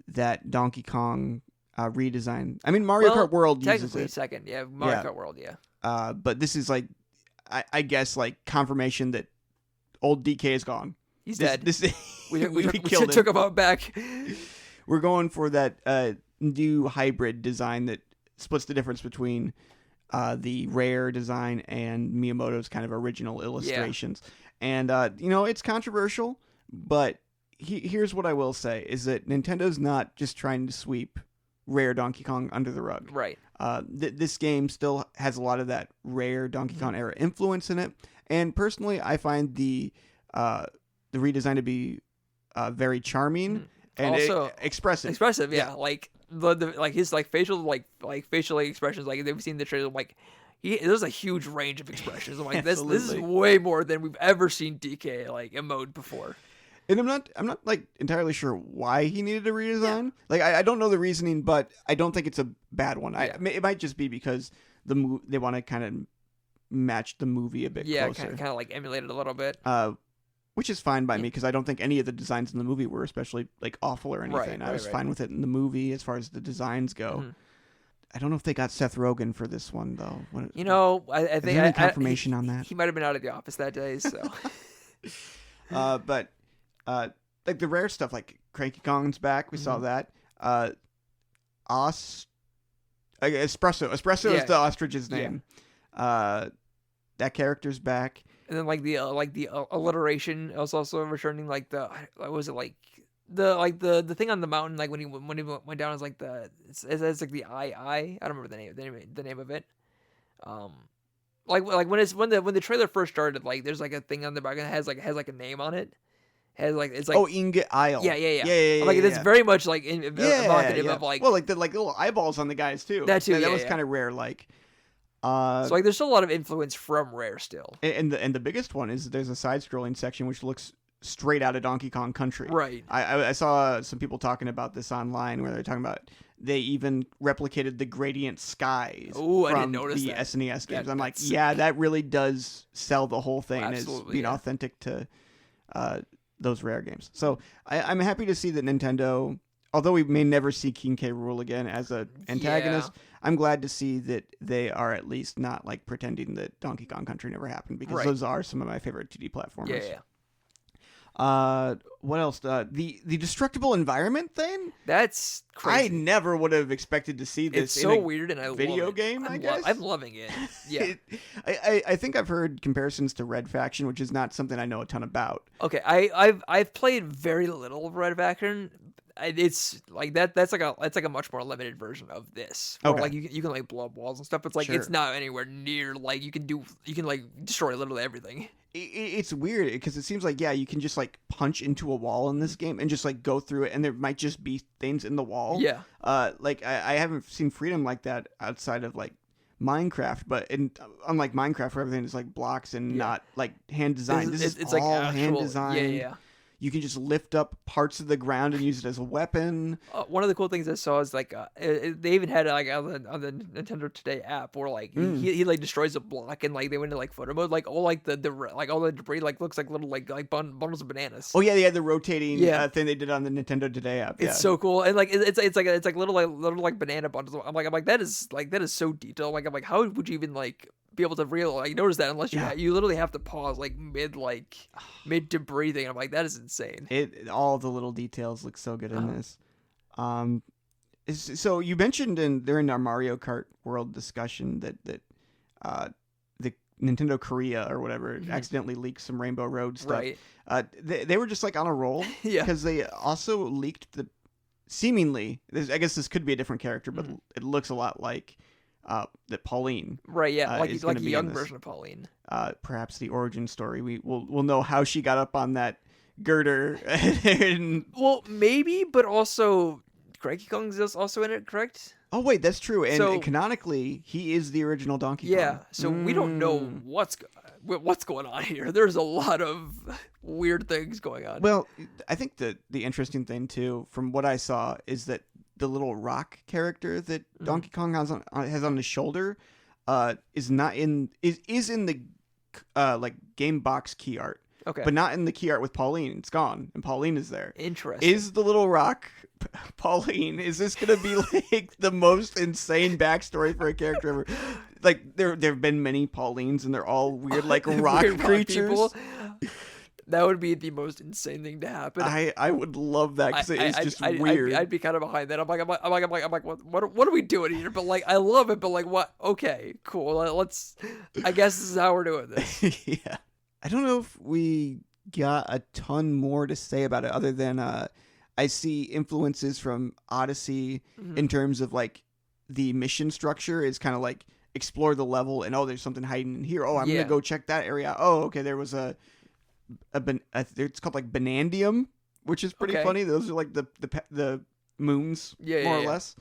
that Donkey Kong redesign. I mean, Mario Kart World uses it. Second, Mario Kart World, but this is like, I guess, like confirmation that old DK is gone. He's dead. We took him out back. We're going for that new hybrid design that splits the difference between the Rare design and Miyamoto's kind of original illustrations. And, it's controversial, but here's what I will say, is that Nintendo's not just trying to sweep Rare Donkey Kong under the rug. Right. This game still has a lot of that Rare Donkey Kong era influence in it. And personally, I find the redesign to be very charming and also expressive. Expressive, yeah. Like the his facial facial expressions. Like they've seen the trailer, like there's a huge range of expressions. I'm like, this is way more than we've ever seen DK like emote before. And I'm not like entirely sure why he needed a redesign. Yeah. Like I don't know the reasoning, but I don't think it's a bad one. Yeah. It might just be because they want to kind of match the movie a bit closer. Yeah, kind of like emulate it a little bit. Which is fine by me because I don't think any of the designs in the movie were especially like awful or anything. I was fine with it in the movie as far as the designs go. Mm-hmm. I don't know if they got Seth Rogen for this one though. I think any confirmation on that? He might have been out of the office that day. So, but like the Rare stuff, like Cranky Kong's back. We saw that. Espresso is the ostrich's name. That character's back. And then like the alliteration was also returning. Like the the thing on the mountain, like when he went down, is like it's like the I don't remember the name of it. Like when the trailer first started, like there's like a thing on the back that has like a name on it, has like it's like Ingot Isle. Yeah. Like it's very much like evocative of like well, like the little eyeballs on the guys too. That too. That was kind of rare. Like, so like there's still a lot of influence from Rare still. And the biggest one is there's a side-scrolling section which looks straight out of Donkey Kong Country. Right. I saw some people talking about this online where they're talking about they even replicated the gradient skies from I didn't notice the that. SNES games. I'm like, That's yeah, that really does sell the whole thing Absolutely, as being authentic to those Rare games. So I'm happy to see that Nintendo, although we may never see King K. Rool again as an antagonist, I'm glad to see that they are at least not like pretending that Donkey Kong Country never happened, because those are some of my favorite 2D platformers. Yeah. What else? The destructible environment thing? That's crazy. I never would have expected to see this. It's so weird, and I video love it. game. I guess I'm loving it. Yeah. I think I've heard comparisons to Red Faction, which is not something I know a ton about. Okay, I've played very little of Red Faction. It's like that's like a much more limited version of this. Where like you can like blow up walls and stuff. It's like it's not anywhere near like you can like destroy literally everything. It's weird because it seems like you can just like punch into a wall in this game and just like go through it, and there might just be things in the wall. Yeah. Like I haven't seen freedom like that outside of like Minecraft, but unlike Minecraft where everything is like blocks and not like hand designed, it's all like hand designed. Yeah. You can just lift up parts of the ground and use it as a weapon. One of the cool things I saw is like they even had like on the Nintendo Today app where like he like destroys a block and like they went into like photo mode, like all like the like all the debris like looks like little like bundles of bananas. Oh yeah, they had the rotating thing they did on the Nintendo Today app. It's so cool, and like it's like little banana bundles. I'm like that is so detailed. Like I'm like, how would you even like be able to notice that unless you literally have to pause like mid debris thing. I'm like, that is insane. All the little details look so good in this. So you mentioned during our Mario Kart World discussion that the Nintendo Korea or whatever accidentally leaked some Rainbow Road stuff. Right. They were just like on a roll because they also leaked seemingly. I guess this could be a different character, but it looks a lot like. That Pauline, right? Yeah, like a young version of Pauline. Perhaps the origin story. We'll know how she got up on that girder. Well, maybe, but also Cranky Kong's also in it, correct? Oh wait, that's true. And canonically, he is the original Donkey Kong. Yeah, so we don't know what's going on here. There's a lot of weird things going on. Well, I think the interesting thing too, from what I saw, is that the little rock character that Donkey Kong has on his shoulder is in the like game box key art. Okay. But not in the key art with Pauline. It's gone, and Pauline is there. Interesting. Is the little rock Pauline? Is this gonna be like the most insane backstory for a character ever? Like there have been many Paulines, and they're all weird, like rock weird creatures. Rock that would be the most insane thing to happen. I would love that because it's just weird. I'd be kind of behind that. I'm like, what are we doing here? But like, I love it. But like, what? Okay, cool. Let's. I guess this is how we're doing this. Yeah. I don't know if we got a ton more to say about it other than I see influences from Odyssey in terms of like the mission structure is kind of like explore the level and there's something hiding in here. I'm gonna go check that area out. Oh, okay, there was it's called like Banandium, which is pretty funny. Those are like the moons, more or less.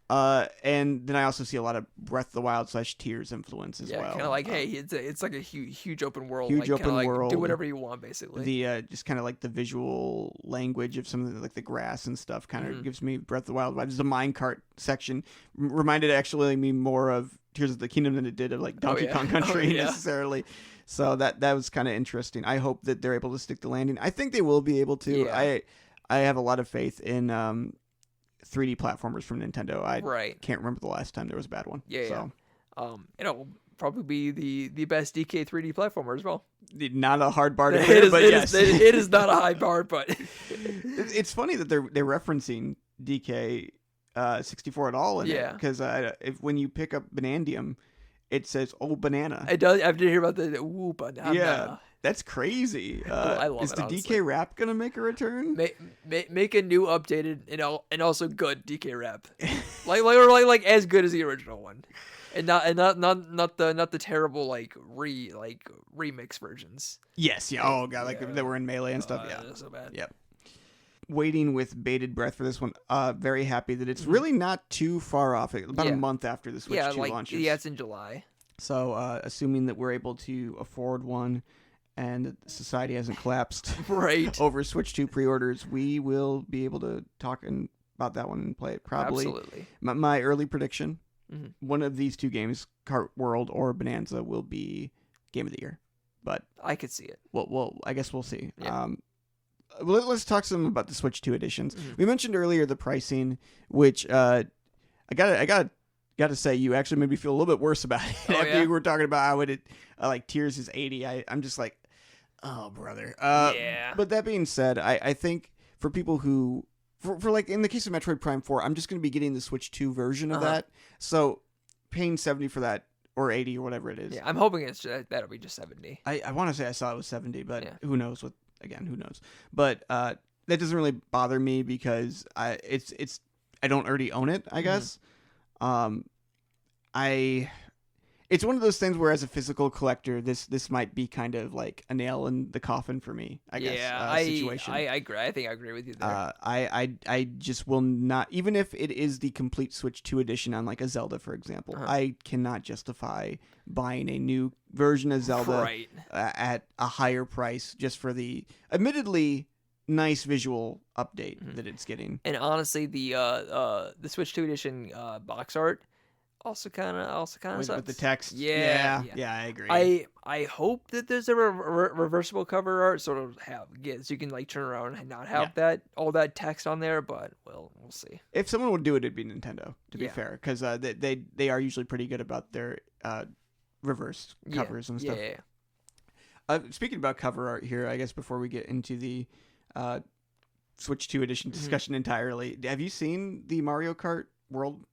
And then I also see a lot of Breath of the Wild / Tears influence as well. Kind of like, hey, it's like a huge open world. Huge open world. Do whatever you want, basically. The just kind of like the visual language of some of the, like the grass and stuff kind of gives me Breath of the Wild vibes. The minecart section reminded actually me more of Tears of the Kingdom than it did of like Donkey Kong Country necessarily. So that was kind of interesting. I hope that they're able to stick the landing. I think they will be able to. Yeah. I have a lot of faith in 3D platformers from Nintendo. I can't remember the last time there was a bad one. It'll probably be the best DK 3D platformer as well. Not a hard bar to clear, but yes. It is not a high bar, but it's funny that they're referencing DK 64 at all in it, because when you pick up Banandium, it says banana. It does. I did hear about the banana. Yeah, that's crazy. I love is it. The honestly. DK rap gonna make a return? Make a new, updated, and also good DK rap, like as good as the original one. not the terrible remix versions. Yes, yeah. Oh god, like they were in Melee and stuff. Yeah, so bad. Yep. Waiting with bated breath for this one. Very happy that it's really not too far off. About a month after the Switch 2 launches. Yeah, it's in July. So, assuming that we're able to afford one and that society hasn't collapsed right over Switch 2 pre-orders, we will be able to talk about that one and play it. Probably. Absolutely. My early prediction, one of these two games, Kart World or Bonanza, will be Game of the Year. But I could see it. Well, I guess we'll see. Yeah. Let's talk some about the Switch 2 editions. We mentioned earlier the pricing, which I gotta say, you actually made me feel a little bit worse about it. After you were talking about how it like Tears is $80. I'm just like, oh brother. Yeah. But that being said, I think for people who for like in the case of Metroid Prime 4, I'm just gonna be getting the Switch 2 version of that. So paying $70 for that or $80 or whatever it is. Yeah, I'm hoping that'll be just $70. I want to say I saw it was $70, but who knows what. Again, who knows? But that doesn't really bother me because I don't already own it, I guess. It's one of those things where as a physical collector, this might be kind of like a nail in the coffin for me, I guess. Situation. I agree. I think I agree with you there. I just will not, even if it is the complete Switch 2 edition on like a Zelda, for example, I cannot justify buying a new version of Zelda at a higher price just for the admittedly nice visual update that it's getting. And honestly, the Switch 2 edition box art also kind of sucks. With the text. Yeah, I agree. I hope that there's a reversible cover art so you can like turn around and not have all that text on there, but we'll see. If someone would do it, it'd be Nintendo, to be fair, because they are usually pretty good about their reverse covers and stuff. Speaking about cover art here, I guess before we get into the Switch 2 edition discussion entirely, have you seen the Mario Kart World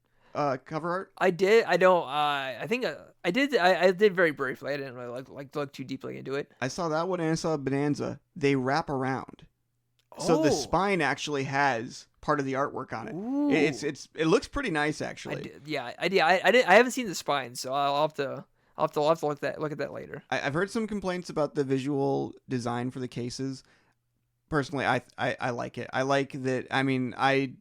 cover art? I did. I don't. I think I did. I did very briefly. I didn't really look too deeply into it. I saw that one and I saw Bonanza. They wrap around, so the spine actually has part of the artwork on it. Ooh. It looks pretty nice actually. I haven't seen the spine, so I'll have to look at that later. I've heard some complaints about the visual design for the cases. Personally, I like it. I like that. I mean, I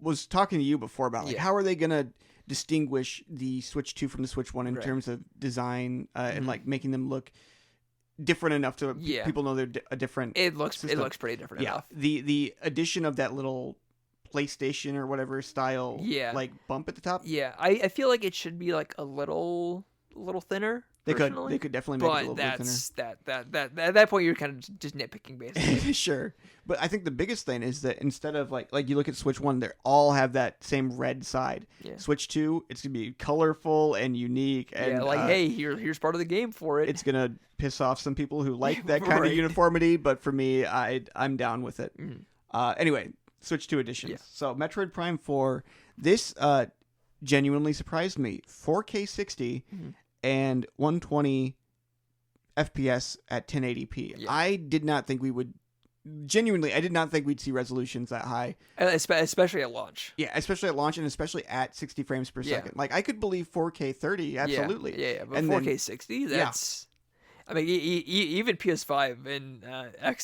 was talking to you before about like how are they gonna distinguish the Switch 2 from the Switch 1 in terms of design and like making them look different enough to people know they're a different. It looks pretty different enough. The addition of that little PlayStation or whatever style like bump at the top. Yeah, I feel like it should be like a little thinner. They could definitely make it a little bit thinner. At that point you're kind of just nitpicking basically. Sure. But I think the biggest thing is that instead of like you look at Switch 1, they all have that same red side. Yeah. Switch 2, it's going to be colorful and unique and hey, here's part of the game for it. It's going to piss off some people who like that kind of uniformity, but for me I'm down with it. Anyway, Switch 2 editions. Yeah. So Metroid Prime 4, this genuinely surprised me. 4K 60 and 120 FPS at 1080p. Yeah. I did not think we'd see resolutions that high. Especially at launch. Yeah, especially at launch and especially at 60 frames per second. Like, I could believe 4K 30, absolutely. Yeah, but 4K 60, that's... I mean, even PS5 and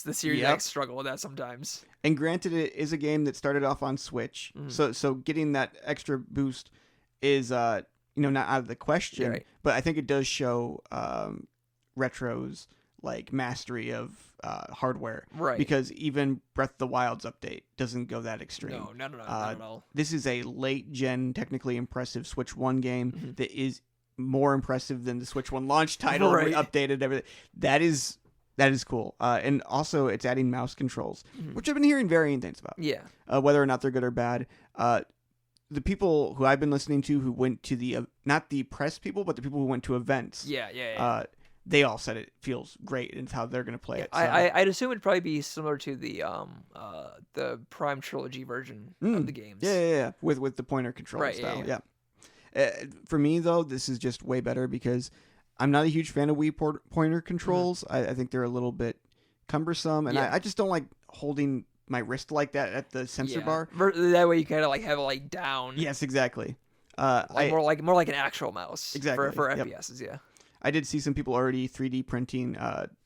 the Series X struggle with that sometimes. And granted, it is a game that started off on Switch, so getting that extra boost is... not out of the question, but I think it does show Retro's like mastery of hardware, right? Because even Breath of the Wild's update doesn't go that extreme. No, not at all. This is a late gen, technically impressive Switch 1 game that is more impressive than the Switch 1 launch title, updated everything. That is cool, and also it's adding mouse controls, which I've been hearing varying things about. Yeah, whether or not they're good or bad. The people who I've been listening to who went to the not the press people, but the people who went to events. They all said it feels great and it's how they're going to play it. So. I'd assume it'd probably be similar to the Prime Trilogy version of the games. Yeah. With the pointer control style. Yeah. For me though, this is just way better because I'm not a huge fan of Wii pointer controls. I think they're a little bit cumbersome, and I just don't like holding my wrist like that at the sensor bar. That way you kind of like have it like down. Yes, exactly. More like an actual mouse. Exactly. For Yep. FPSs. Yeah. I did see some people already 3D printing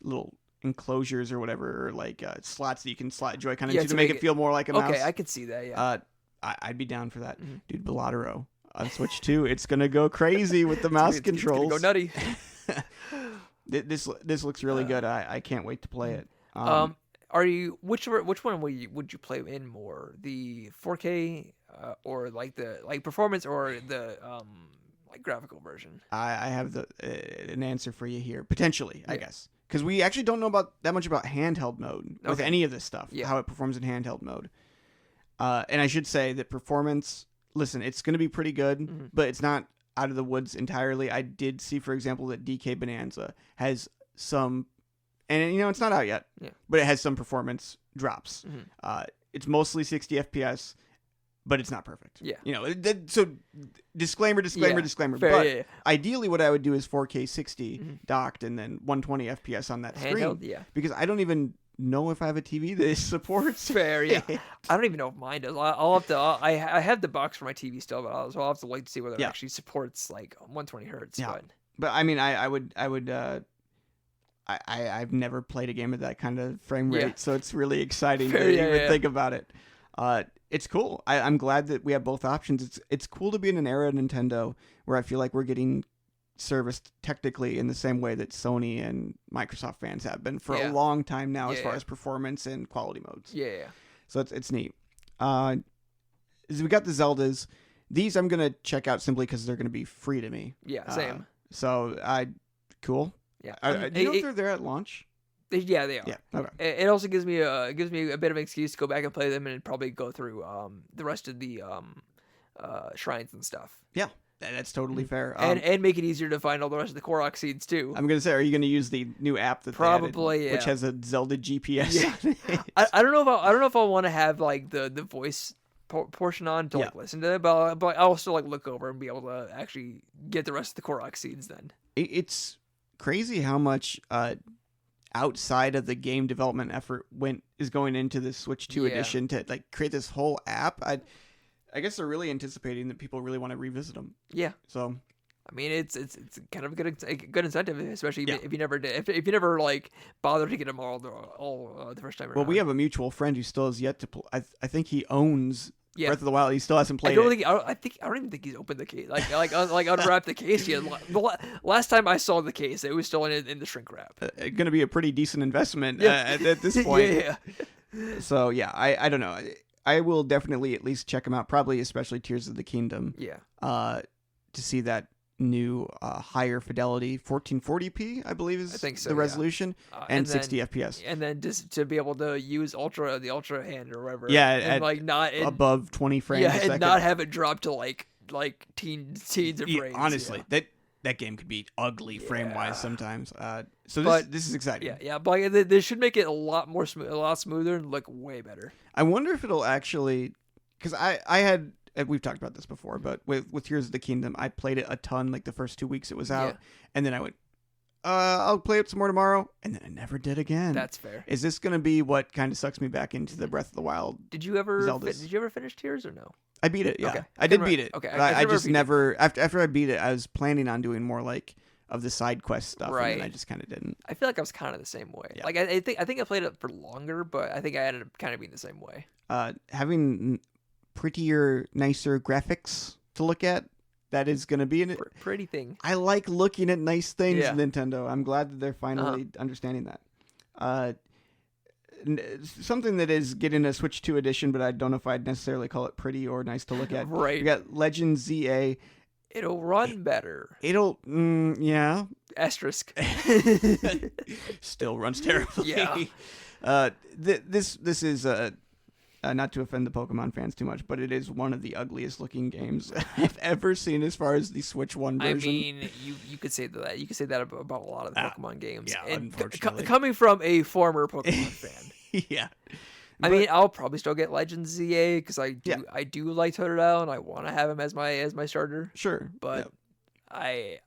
little enclosures or whatever, or like slots that you can slot Joy-Con into to make it feel more like a mouse. Okay, I could see that. Yeah. I'd be down for that, Mhm. dude. Balatro on Switch 2, it's gonna go crazy with the mouse controls. It's gonna go nutty. This looks really good. I can't wait to play it. Are you which one would you play in more, the 4K or like the performance, or the like graphical version? I have an answer for you here, potentially, I guess, because we actually don't know that much about handheld mode with any of this stuff, how it performs in handheld mode. And I should say that performance, listen, it's going to be pretty good, but it's not out of the woods entirely. I did see, for example, that DK Bonanza has some, and it's not out yet, but it has some performance drops. It's mostly 60 FPS, but it's not perfect. So disclaimer. Fair, But ideally what I would do is 4K 60 docked and then 120 FPS on that handheld, screen. Because I don't even know if I have a TV that supports. Fair, yeah. I don't even know if mine does. I'll have to. I have the box for my TV still, but I'll have to to see whether it actually supports like 120 hertz. Yeah. But I mean, I would. I've never played a game at that kind of frame rate, so it's really exciting to even think about it. It's cool. I'm glad that we have both options. It's cool to be in an era of Nintendo where I feel like we're getting serviced technically in the same way that Sony and Microsoft fans have been for a long time now, as far as performance and quality modes. So it's neat. We got the Zeldas. These I'm gonna check out simply because they're gonna be free to me. Same. So cool. Do you know if they're there at launch? Yeah, they are. Yeah. Okay. It also gives me a bit of an excuse to go back and play them and probably go through the rest of the shrines and stuff. Yeah. That's totally fair. And make it easier to find all the rest of the Korok seeds too. I'm gonna say, are you gonna use the new app that probably they added, which has a Zelda GPS? Yeah. I don't know if I want to have like the voice portion on to like listen to it, but I'll still like look over and be able to actually get the rest of the Korok seeds. Then it's crazy how much outside of the game development effort is going into the Switch 2 edition to like create this whole app. I guess they're really anticipating that people really want to revisit them. Yeah. So, I mean, it's kind of a good incentive, especially if you never did, if you never like bothered to get them all the first time around. Well, we have a mutual friend who still has yet to play. I think he owns Breath of the Wild. He still hasn't played it. I don't even think he's opened the case, like unwrapped the case yet. Last time I saw the case, it was still in the shrink wrap. Going to be a pretty decent investment at this point. So I don't know. I will definitely at least check them out, probably especially Tears of the Kingdom. To see that new higher fidelity 1440p, I believe is the resolution, and 60 FPS. And then just to be able to use the ultra hand or whatever. And like not above 20 frames a second. And not have it drop to like teens of frames. Honestly, that game could be ugly frame-wise sometimes. So this is exciting. But they should make it a lot smoother and look way better. I wonder if it'll actually, because I had, we've talked about this before, but with Tears of the Kingdom, I played it a ton like the first 2 weeks it was out, and then I went, I'll play it some more tomorrow, and then I never did again. That's fair. Is this going to be what kind of sucks me back into the Breath of the Wild? Did you ever finish Tears or no? I beat it, yeah. Okay. I did beat it. Okay. I just never, after I beat it, I was planning on doing more like of the side quest stuff, and then I just kind of didn't. I feel like I was kind of the same way. Like I think I played it for longer, but I think I ended up kind of being the same way. Having prettier, nicer graphics to look at, that is going to be an pretty thing. I like looking at nice things, Nintendo. I'm glad that they're finally understanding that. Something that is getting a Switch 2 edition, but I don't know if I'd necessarily call it pretty or nice to look at. Right. We got Legend ZA. It'll run better. It'll, yeah. Asterisk. Still runs terribly. Yeah. This is not to offend the Pokemon fans too much, but it is one of the ugliest looking games I've ever seen as far as the Switch 1 version. I mean, you could say that. You could say that about a lot of the Pokemon games. Yeah, and unfortunately. Coming from a former Pokemon fan. Yeah. I mean, I'll probably still get Legends ZA because I do like Totodile and I want to have him as my starter. Sure. But my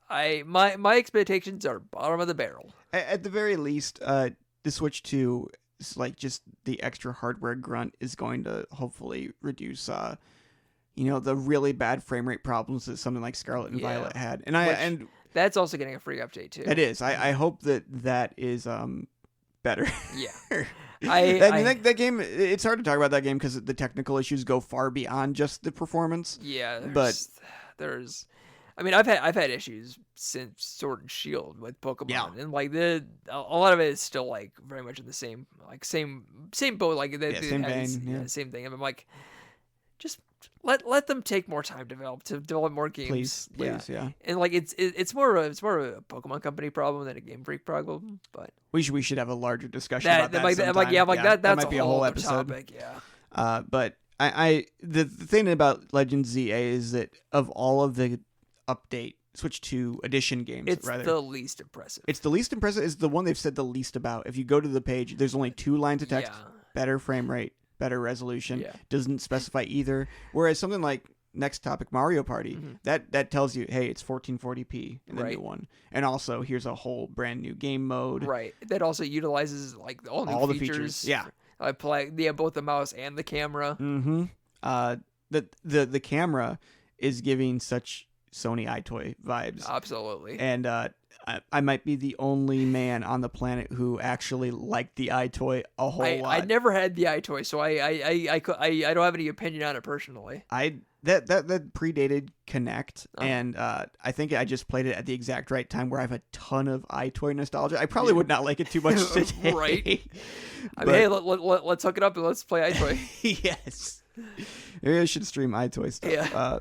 expectations are bottom of the barrel. At the very least, the Switch 2 is like just the extra hardware grunt is going to hopefully reduce the really bad frame rate problems that something like Scarlet and Violet had. And that's also getting a free update too. It is. I hope that is better. Yeah. That game. It's hard to talk about that game because the technical issues go far beyond just the performance. Yeah, there's. I mean, I've had issues since Sword and Shield with Pokemon, and like a lot of it is still like very much in the same boat, like same vein, same thing. And I'm like, just let them take more time to develop more games. Please, yeah. And like it's more of a Pokemon Company problem than a Game Freak problem, but we should have a larger discussion about that. That's that might be a whole episode. Topic, yeah. But the thing about Legends ZA is that of all of the update Switch 2 edition games, it's the least impressive. It's the least impressive. It's the one they've said the least about. If you go to the page, there's only 2 lines of text, better frame rate, better resolution, doesn't specify either. Whereas something like next topic, Mario Party, that tells you, hey, it's 1440p in the new one. And also, here's a whole brand new game mode. Right. That also utilizes like all the features. Yeah. I play both the mouse and the camera. Mm-hmm. The camera is giving such Sony iToy vibes. Absolutely. And I might be the only man on the planet who actually liked the iToy a whole lot. I never had the iToy, so I don't have any opinion on it personally. That predated Connect, and I think I just played it at the exact right time where I have a ton of iToy nostalgia. I probably would not like it too much today. Right. I mean, hey, let's hook it up and let's play iToy. Yes. Maybe I should stream iToy stuff. Yeah.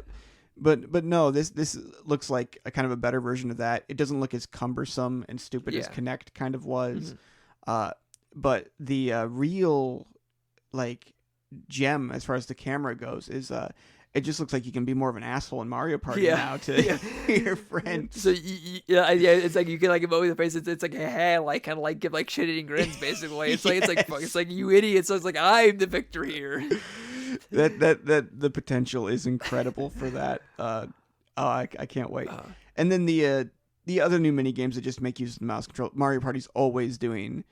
But no, this looks like a kind of a better version of that. It doesn't look as cumbersome and stupid as Connect kind of was. But the real like gem as far as the camera goes is it just looks like you can be more of an asshole in Mario Party now to your friends. So it's like you can like emote the face. It's like hey, like kind of like give like shit eating grins basically. It's like it's like you idiot. So it's like I'm the victor here. that the potential is incredible for that. I can't wait. And then the other new mini games that just make use of the mouse control. Mario Party's always doing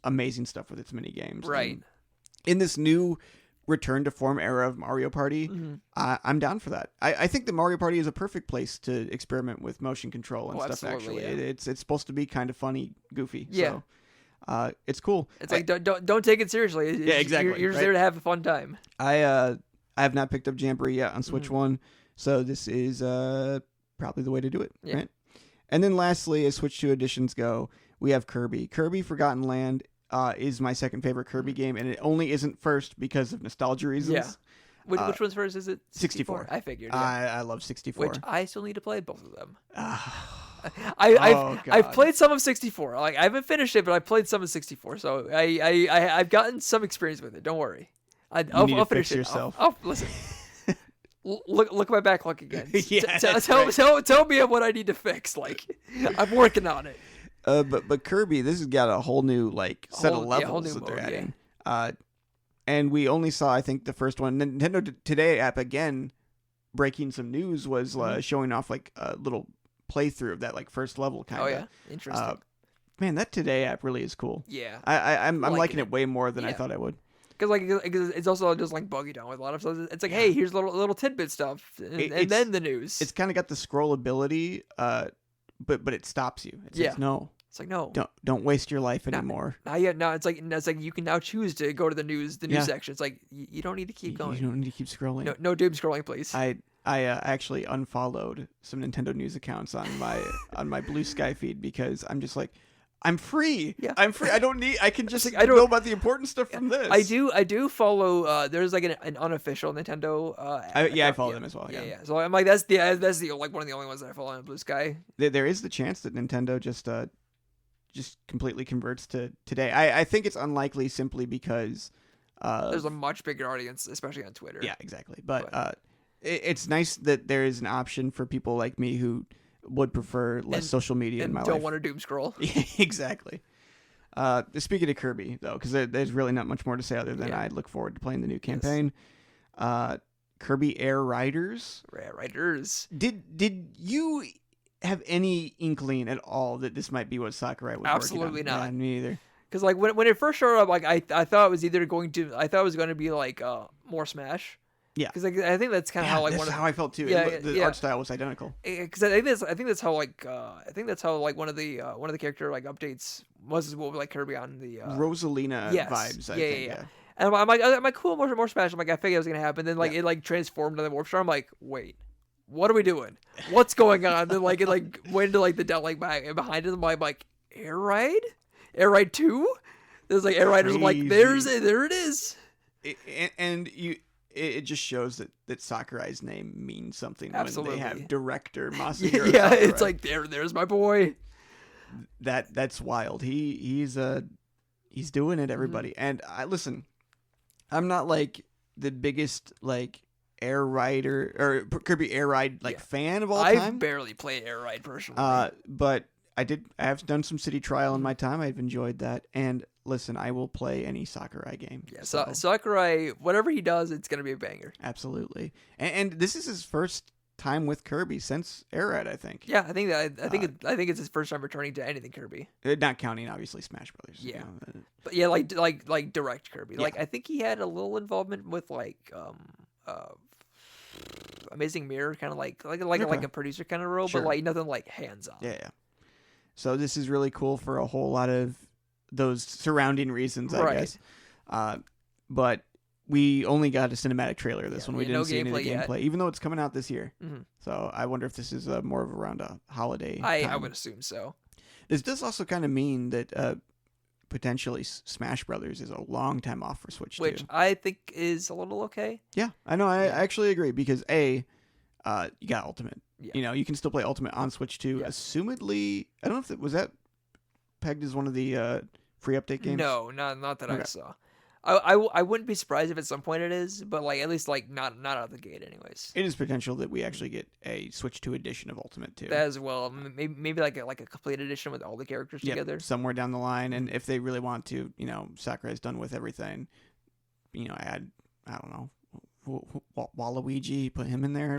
amazing stuff with its mini games. Right. And in this new return to form era of Mario Party, I'm down for that. I think that Mario Party is a perfect place to experiment with motion control and stuff. Actually, it's supposed to be kind of funny, goofy. Yeah. So, it's cool. It's like don't take it seriously. Exactly. You're just there to have a fun time. I have not picked up Jamboree yet on Switch 1, so this is probably the way to do it. Yeah. Right? And then lastly, as Switch 2 editions go, we have Kirby. Kirby Forgotten Land is my second favorite Kirby game, and it only isn't first because of nostalgia reasons. Yeah. Which one's first? Is it 64? I figured. Yeah. I love 64. Which I still need to play both of them. I've played some of 64. Like I haven't finished it, but I played some of 64. So I've gotten some experience with it. Don't worry. I'll finish it. Yourself. Listen. Look at my backlog again. Yeah, tell me what I need to fix. Like I'm working on it. But Kirby, this has got a whole new set of levels that they're adding. And we only saw, I think, the first one. Nintendo Today app again, breaking some news, was showing off like a little playthrough of that like first level kind of. Oh yeah, interesting. Man, that Today app really is cool. Yeah, I'm liking it way more than I thought I would. Because like it's also just like buggy down with a lot of stuff. It's like, hey, here's little tidbit stuff, and then the news. It's kind of got the scrollability, but it stops you. It says no. It's like no, don't waste your life anymore. No, it's like you can now choose to go to the news section. It's like you don't need to keep going. You don't need to keep scrolling. No doom scrolling, please. I actually unfollowed some Nintendo news accounts on my Blue Sky feed because I'm just like, I'm free. Yeah. I'm free. I don't need. I can just know about the important stuff from this. I do follow. There's like an unofficial Nintendo. I follow them as well. Yeah. So I'm like that's the like one of the only ones that I follow on Blue Sky. There is the chance that Nintendo just completely converts to Today. I think it's unlikely simply because there's a much bigger audience, especially on Twitter. Yeah, exactly. But it's nice that there is an option for people like me who would prefer less social media in my life. Don't want to doom scroll. Exactly. Speaking of Kirby, though, because there's really not much more to say other than I look forward to playing the new campaign. Kirby Air Riders. Did you have any inkling at all that this might be what Sakurai was Absolutely working on? not. Yeah, me either. Because like when it first showed up, like I thought it was going to be like more Smash, Yeah, because like, I think that's kind of how like that's one of how I felt too. Yeah, The art style was identical. because I think that's how like one of the character like updates was what like Kirby on the Rosalina yes, vibes. I yeah, think. yeah. And I'm like cool, more Smash. I'm like, I figured it was gonna happen. Then like it like transformed to the Warp Star. I'm like, wait, what are we doing? What's going on? Then like it like went to like the down like back behind it. I'm like, Air Ride 2. There's like Air Riders. I'm like, there it is. It just shows that Sakurai's name means something Absolutely. when they have director Masahiro Yeah, Sakurai. it's like there's my boy. That's wild. He's doing it, everybody. And listen, I'm not like the biggest like Air Rider or Kirby Air Ride like fan of all time. I barely play Air Ride personally. But I have done some city trial in my time. I've enjoyed that. And listen, I will play any Sakurai game. Yeah, so Sakurai, whatever he does, it's gonna be a banger. Absolutely. And this is his first time with Kirby since Air Ride, I think. Yeah, I think it's his first time returning to anything Kirby. Not counting obviously Smash Brothers. Yeah, you know. but yeah, like direct Kirby. Yeah. Like I think he had a little involvement with like Amazing Mirror, kind of like a producer kind of role, Sure. but like nothing like hands on. Yeah. So this is really cool for a whole lot of those surrounding reasons, I guess. But we only got a cinematic trailer of this one. We didn't see any of the gameplay, even though it's coming out this year. Mm-hmm. So I wonder if this is more of around a holiday. I would assume so. This does also kind of mean that potentially Smash Brothers is a long time off for Switch, which I think is a little okay. Yeah, I know. I actually agree because you got Ultimate. Yeah. You know, you can still play Ultimate on Switch too. Yeah. Assumedly, I don't know if was that pegged as one of the free update games. No, not that I saw. I wouldn't be surprised if at some point it is, but like at least like not out of the gate, anyways. It is potential that we actually get a Switch 2 edition of Ultimate too. That as well. Maybe like a complete edition with all the characters together somewhere down the line. And if they really want to, you know, Sakurai's done with everything. You know, add I don't know. Waluigi, put him in there.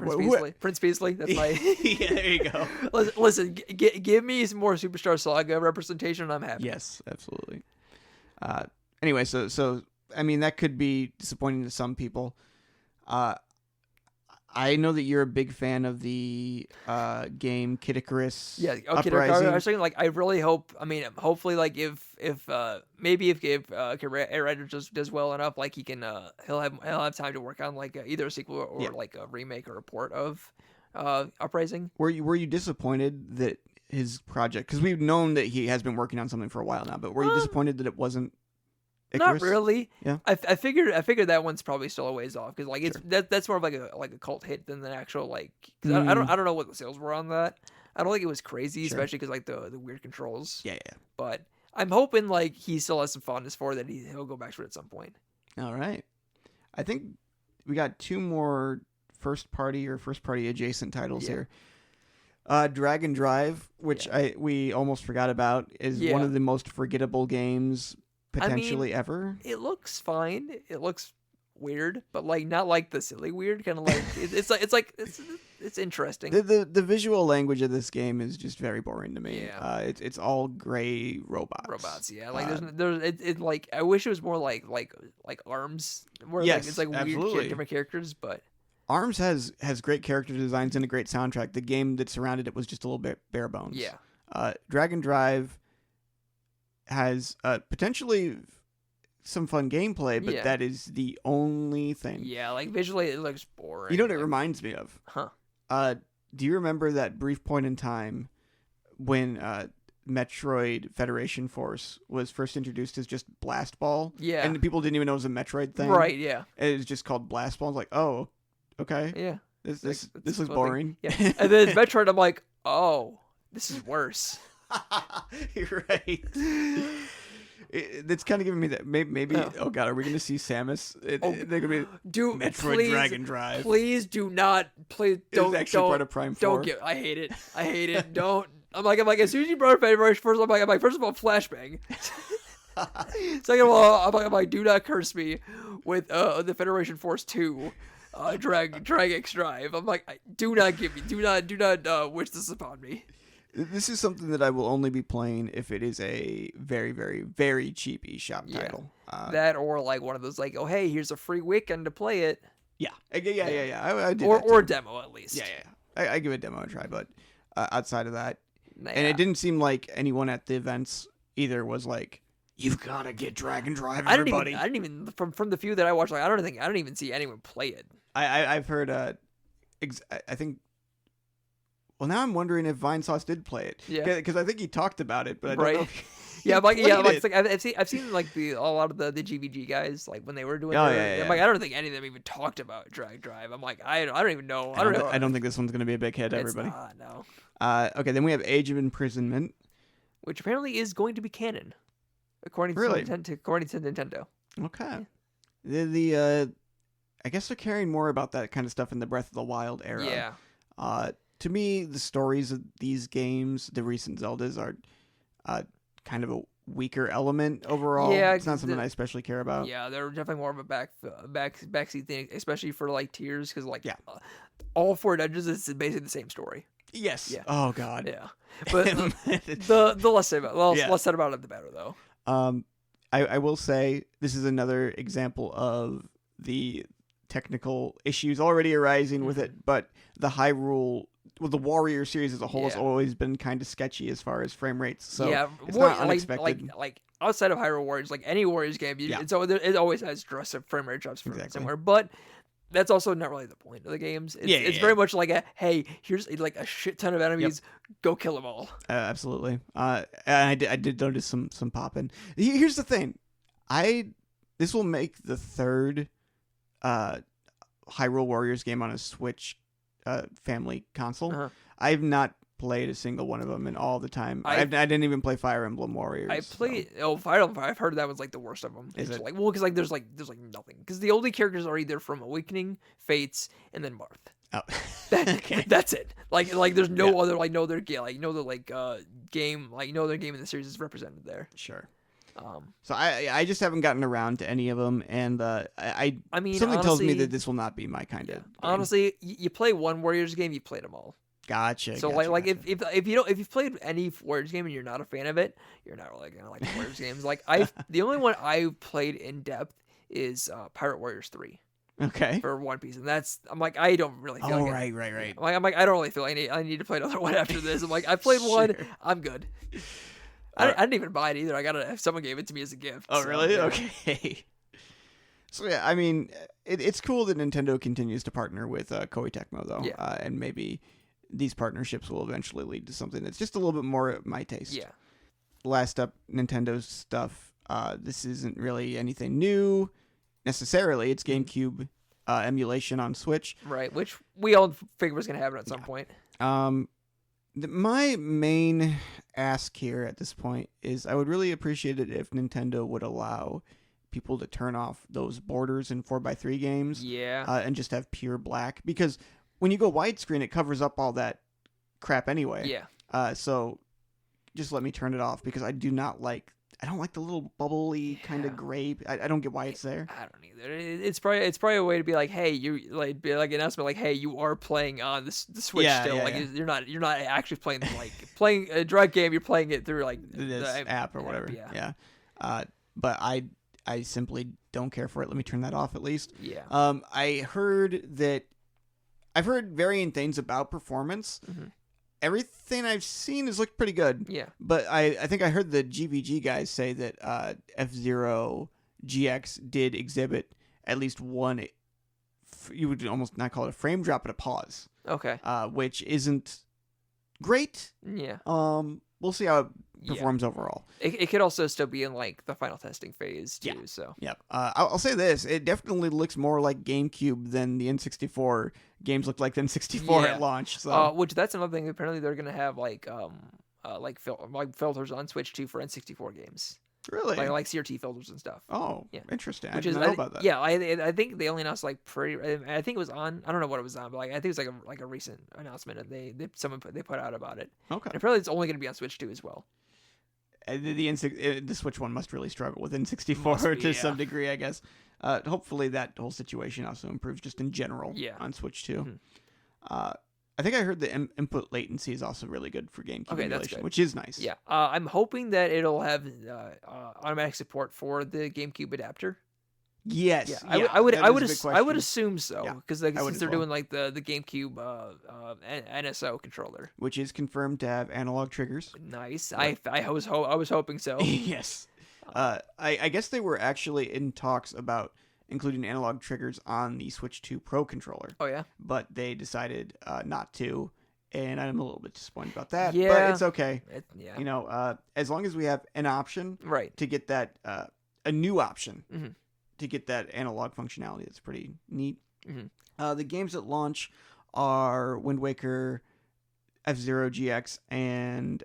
Prince Beasley. That's my. Yeah, there you go. Listen, give me some more Superstar Saga representation, and I'm happy. Yes, absolutely. Anyway, so I mean that could be disappointing to some people. I know that you're a big fan of the game Kid Icarus. Yeah, Uprising. I was saying, like, I really hope. I mean, hopefully, like, if Air Rider does well enough, like, he can he'll have time to work on like either a sequel or like a remake or a port of Uprising. Were you disappointed that his project? Because we've known that he has been working on something for a while now, but were you disappointed that it wasn't Icarus? Not really. Yeah. I figured that one's probably still a ways off because like it's that's more of like a cult hit than the actual like. Cause I don't know what the sales were on that. I don't think it was crazy, especially because like the weird controls. Yeah. But I'm hoping like he still has some fondness for that. He'll go back to it at some point. All right. I think we got two more first party adjacent titles here. Dragon Drive, which we almost forgot about, is one of the most forgettable games potentially ever. It looks fine. It looks weird, but like not like the silly weird, kind of like it's interesting. The visual language of this game is just very boring to me. Yeah. It's all gray robots. Like there's like I wish it was more like ARMS, where yes, like it's like absolutely. weird different characters, but ARMS has great character designs and a great soundtrack. The game that surrounded it was just a little bit bare bones. Yeah. Dragon Drive has potentially some fun gameplay, but that is the only thing. Yeah, like visually it looks boring. You know what it reminds me of? Huh. Do you remember that brief point in time when Metroid Federation Force was first introduced as just Blast Ball? Yeah. And people didn't even know it was a Metroid thing. Right, yeah. It was just called Blast Ball. I was like, oh, okay. Yeah. This looks boring. Yeah. And then Metroid, I'm like, oh, this is worse. You're right. It's kind of giving me that. Maybe oh god, are we going to see Samus? They're going to be Metroid Dragon Drive. Please do not. Please don't. It's actually part of Prime 4. Don't I hate it. Don't. I'm like as soon as you brought up Federation first, I'm like first of all, flashbang. Second of all, I'm like do not curse me with the Federation Force 2. Drag X Drive. I'm like, do not wish this upon me. This is something that I will only be playing if it is a very, very, very cheap eShop title. That or like one of those like, oh hey, here's a free weekend to play it. Yeah. I did or that or too. demo at least. Yeah. I give a demo a try, but outside of that, Nah. and it didn't seem like anyone at the events either was like, "You've got to get Dragon Drive, everybody." I didn't even from the few that I watched. Like I don't even see anyone play it. I've heard. I think. Well, now I'm wondering if Vinesauce did play it. Yeah. Because I think he talked about it, but I don't Right. know. If he Yeah, like played it's it. like I've seen like a lot of the GVG guys like when they were doing. Oh, their, yeah. I'm like I don't think any of them even talked about Drag Drive. I'm like I don't even know. I don't know. I don't think this one's gonna be a big hit, It's everybody. not, no. Okay, then we have Age of Imprisonment. Which apparently is going to be canon, according to Really? Nintendo. Okay. The I guess they're caring more about that kind of stuff in the Breath of the Wild era. Yeah. To me, the stories of these games, the recent Zeldas, are kind of a weaker element overall. Yeah, It's not something I especially care about. Yeah, they're definitely more of a backseat thing, especially for like tiers, because like Yeah. all 4 dungeons is basically the same story. Yes. Yeah. Oh God. Yeah, but the less said about less said about it, the better though. I will say this is another example of the technical issues already arising with it, but the the Warrior series as a whole has always been kind of sketchy as far as frame rates. So yeah, it's not unexpected. Like outside of Hyrule Warriors, like any Warriors game, it always has drastic frame rate drops from somewhere, but. That's also not really the point of the games. It's very much like hey, here's like a shit ton of enemies, go kill them all. Absolutely. And I did notice some popping. Here's the thing, this will make the third Hyrule Warriors game on a Switch family console. Uh-huh. I've not played a single one of them in all the time. I didn't even play Fire Emblem Warriors. I played Fire Emblem. I've heard that was like the worst of them. Is it? Like because like there's nothing because the only characters are either from Awakening, Fates, and then Marth. Oh. Okay. That's it. Like there's no other game in the series is represented there. Sure. So I just haven't gotten around to any of them, and I mean something tells me that this will not be my kind of game. Honestly, you play one Warriors game, you played them all. Gotcha. So gotcha. if you've played any Warriors game and you're not a fan of it, you're not really gonna like the Warriors games. Like the only one I've played in depth is Pirate Warriors 3. Okay. For One Piece, and I'm like I don't really feel like right. I'm like I don't really feel like I need to play another one after this. I'm like I played one, I'm good. I didn't even buy it either. Someone gave it to me as a gift. Oh, so, really? Yeah. Okay. So yeah, I mean, it's cool that Nintendo continues to partner with Koei Tecmo though, and maybe these partnerships will eventually lead to something that's just a little bit more at my taste. Yeah. Last up, Nintendo's stuff. This isn't really anything new necessarily. It's GameCube emulation on Switch. Right, which we all figured was going to happen at some point. My main ask here at this point is I would really appreciate it if Nintendo would allow people to turn off those borders in 4x3 games. Yeah. And just have pure black, because when you go widescreen, it covers up all that crap anyway. Yeah. So just let me turn it off, because I don't like the little bubbly kind of gray. I don't get why it's there. I don't either. It's probably a way to be like, hey, you like be like an announcement like, hey, you are playing on the Switch still. You're not actually playing playing a drug game. You're playing it through like this app or whatever. Yeah. But I simply don't care for it. Let me turn that off at least. Yeah. I've heard varying things about performance. Mm-hmm. Everything I've seen has looked pretty good. Yeah. But I think I heard the GVG guys say that F-Zero GX did exhibit at least one, you would almost not call it a frame drop, but a pause. Okay. Which isn't great. Yeah. We'll see how it performs overall. It could also still be in like the final testing phase too. Yeah. So. Yeah. I'll say this: it definitely looks more like GameCube than the N64 games looked like the N64 at launch. So. Which that's another thing. Apparently, they're gonna have like filters on Switch too for N64 games. Really? Like CRT filters and stuff. Oh, yeah. Interesting. Which I didn't know about that. Yeah, I think they only announced like I think it was on. I don't know what it was on, but like I think it was like a recent announcement that they put out about it. Okay. And apparently, it's only going to be on Switch too as well. The Switch one must really struggle with N64 to some degree, I guess. Hopefully, that whole situation also improves just in general on Switch too. Mm-hmm. I think I heard the input latency is also really good for GameCube emulation, which is nice. Yeah, I'm hoping that it'll have automatic support for the GameCube adapter. Yes. Yeah, Yeah. I would that I is would a big I would question. assume so Yeah, because I would since as they're well. doing like the GameCube NSO controller. Which is confirmed to have analog triggers. Nice. What? I was hoping so. Yes. I guess they were actually in talks about including analog triggers on the Switch 2 Pro controller, Oh yeah. but they decided not to, and I'm a little bit disappointed about that. But Yeah. it's okay. Yeah. You know, as long as we have an option Right. to get that, a new option Mhm. to get that analog functionality, that's pretty neat. Mhm. The games at launch are Wind Waker, F-Zero GX, and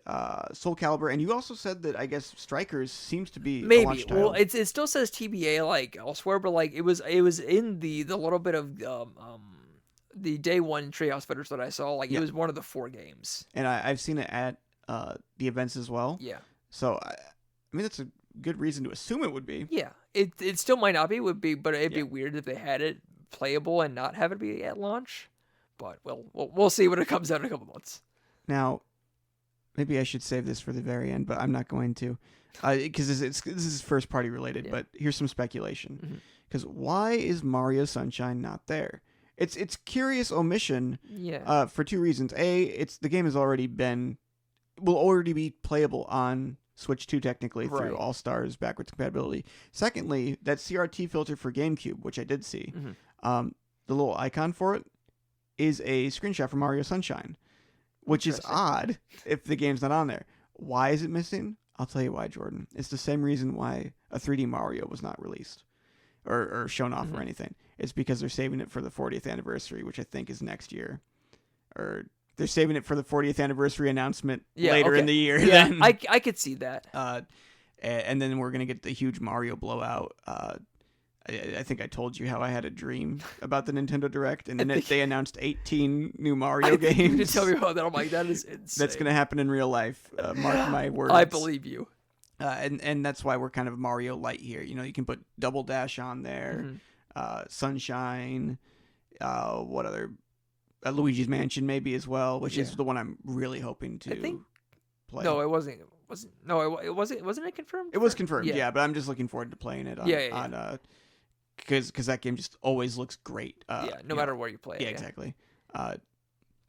Soul Calibur. And you also said that I guess Strikers seems to be a Maybe. launch title. Well, it still says TBA like elsewhere, but like it was in the little bit of the day one Treehouse footage that I saw. Like it was one of the 4 games. And I've seen it at the events as well. Yeah. So I mean that's a good reason to assume it would be. Yeah. It still might not be. Would be, but it'd be weird if they had it playable and not have it be at launch. But we'll see when it comes out in a couple months. Now, maybe I should save this for the very end, but I'm not going to, because this is first party related. Yeah. But here's some speculation. Because why is Mario Sunshine not there? It's curious omission. Yeah. For 2 reasons. A, the game will already be playable on Switch 2 technically Right. through All Stars backwards compatibility. Secondly, that CRT filter for GameCube, which I did see, the little icon for it is a screenshot from Mario Sunshine, which is odd if the game's not on there. Why is it missing? I'll tell you why, Jordan. It's the same reason why a 3D Mario was not released or shown off or anything. It's because they're saving it for the 40th anniversary, which I think is next year. Or they're saving it for the 40th anniversary announcement later in the year. Yeah, then. I could see that. And then we're going to get the huge Mario blowout. I think I told you how I had a dream about the Nintendo Direct, and then they announced 18 new Mario games. You did tell me about that. I'm like, that is insane. That's going to happen in real life. Mark my words. I believe you. And that's why we're kind of Mario light here. You know, you can put Double Dash on there, Sunshine, what other? Luigi's Mansion maybe as well, which is the one I'm really hoping to play. No, it wasn't. Wasn't it confirmed? It was confirmed, yeah. But I'm just looking forward to playing it on because that game just always looks great. No matter where you play it. Yeah, exactly.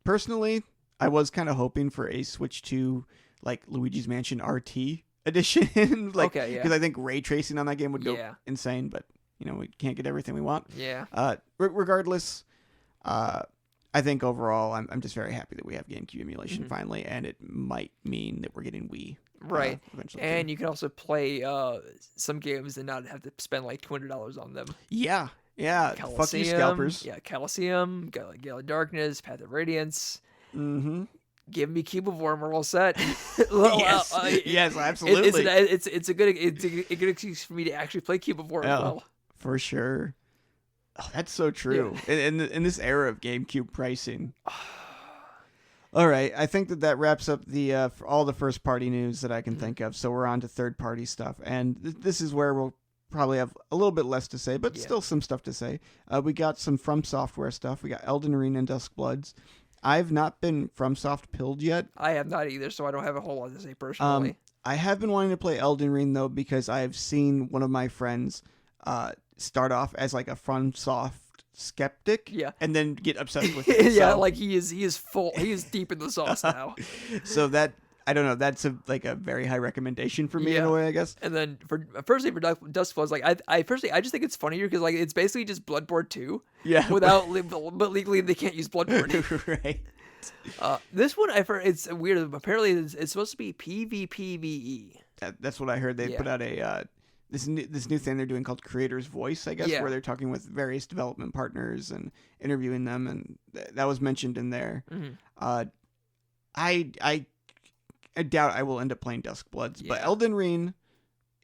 Personally, I was kind of hoping for a Switch 2 like Luigi's Mansion RT edition, because I think ray tracing on that game would go insane. But you know, we can't get everything we want. Yeah. Regardless, I think overall, I'm just very happy that we have GameCube emulation finally, and it might mean that we're getting Wii. Right. Eventually and too. you can also play some games and not have to spend like $200 on them. Yeah. Fuck you, scalpers. Yeah, Coliseum, Gale of Darkness, Path of Radiance. Give me Cube of War, we're all set. Yes, absolutely. It's a good excuse for me to actually play Cube of War as well. For sure. Oh, that's so true. Yeah. In this era of GameCube pricing. All right, I think that wraps up the all the first party news that I can think of. So we're on to third party stuff, and this is where we'll probably have a little bit less to say, but still some stuff to say. We got some From Software stuff. We got Elden Ring and Duskbloods. I've not been FromSoft pilled yet. I have not either, so I don't have a whole lot to say personally. I have been wanting to play Elden Ring though because I have seen one of my friends start off as like a FromSoft skeptic, and then get obsessed with it. Like he is full. He is deep in the sauce now. So that I don't know. That's a very high recommendation for me in a way, I guess. And then for Duskbloods, like I just think it's funnier because like it's basically just Bloodborne 2. Yeah. But legally they can't use Bloodborne. Right. This one I've heard it's weird. Apparently it's supposed to be PvPvE. That's what I heard. They put out a this new thing they're doing called Creator's Voice, I guess, where they're talking with various development partners and interviewing them, and that was mentioned in there. I doubt I will end up playing Duskbloods, but Elden Ring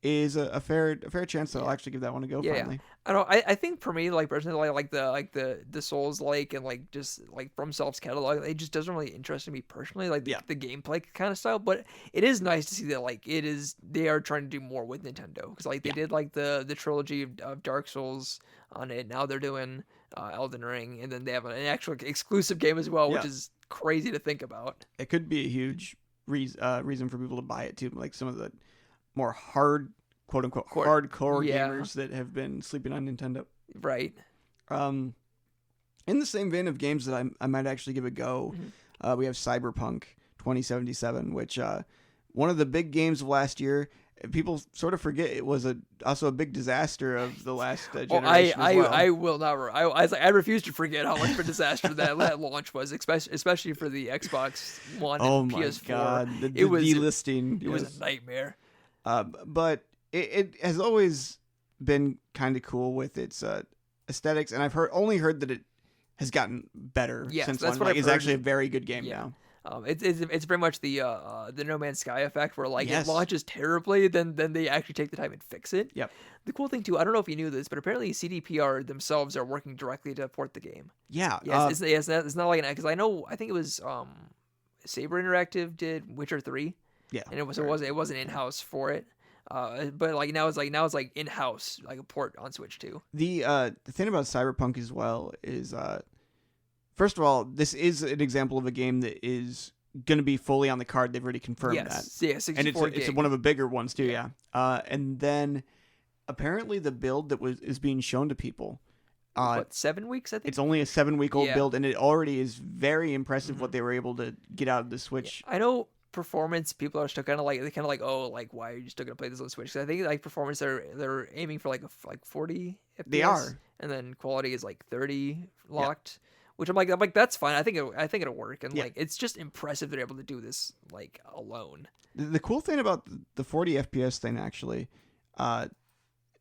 is a fair chance that I'll actually give that one a go finally. I don't. I think for me, like personally, like the Souls like and like just like FromSoft's catalog, it just doesn't really interest me personally, like the gameplay kind of style. But it is nice to see that like they are trying to do more with Nintendo because like they did like the trilogy of Dark Souls on it. Now they're doing Elden Ring, and then they have an actual exclusive game as well, which is crazy to think about. It could be a huge reason for people to buy it too, like some of the more hardcore quote unquote hardcore yeah. gamers that have been sleeping on Nintendo. Right. In the same vein of games that I might actually give a go, we have Cyberpunk 2077, which one of the big games of last year. People sort of forget it was also a big disaster of the last generation as well. I will never. I refuse to forget how much of a disaster that launch was, especially for the Xbox One and PS4. God, it was delisting. It was a nightmare. But it has always been kind of cool with its aesthetics, and I've only heard that it has gotten better since that's one. What It's actually a very good game now. It's very much the No Man's Sky effect, where like Yes. it launches terribly, then they actually take the time and fix it. Yep. The cool thing too, I don't know if you knew this, but apparently CDPR themselves are working directly to port the game. Yeah. Yes, it's not like because I think it was Saber Interactive did Witcher 3. Yeah. And it wasn't in house for it. But like now it's like in house, like a port on Switch too. The thing about Cyberpunk as well is first of all, this is an example of a game that is going to be fully on the card. They've already confirmed that. Yeah, 64 and it's one of the bigger ones too. Yeah. And then apparently the build that is being shown to people. What, 7 weeks? I think it's only a 7-week-old build, and it already is very impressive what they were able to get out of the Switch. Yeah. I know performance people are still kind of like oh, like why are you still gonna play this on Switch? 'Cause I think like performance they're aiming for like 40 FPS. They are, and then quality is like 30 locked. Yeah. Which I'm like that's fine. I think it'll work, and like it's just impressive they're able to do this like alone. The cool thing about the 40 FPS thing actually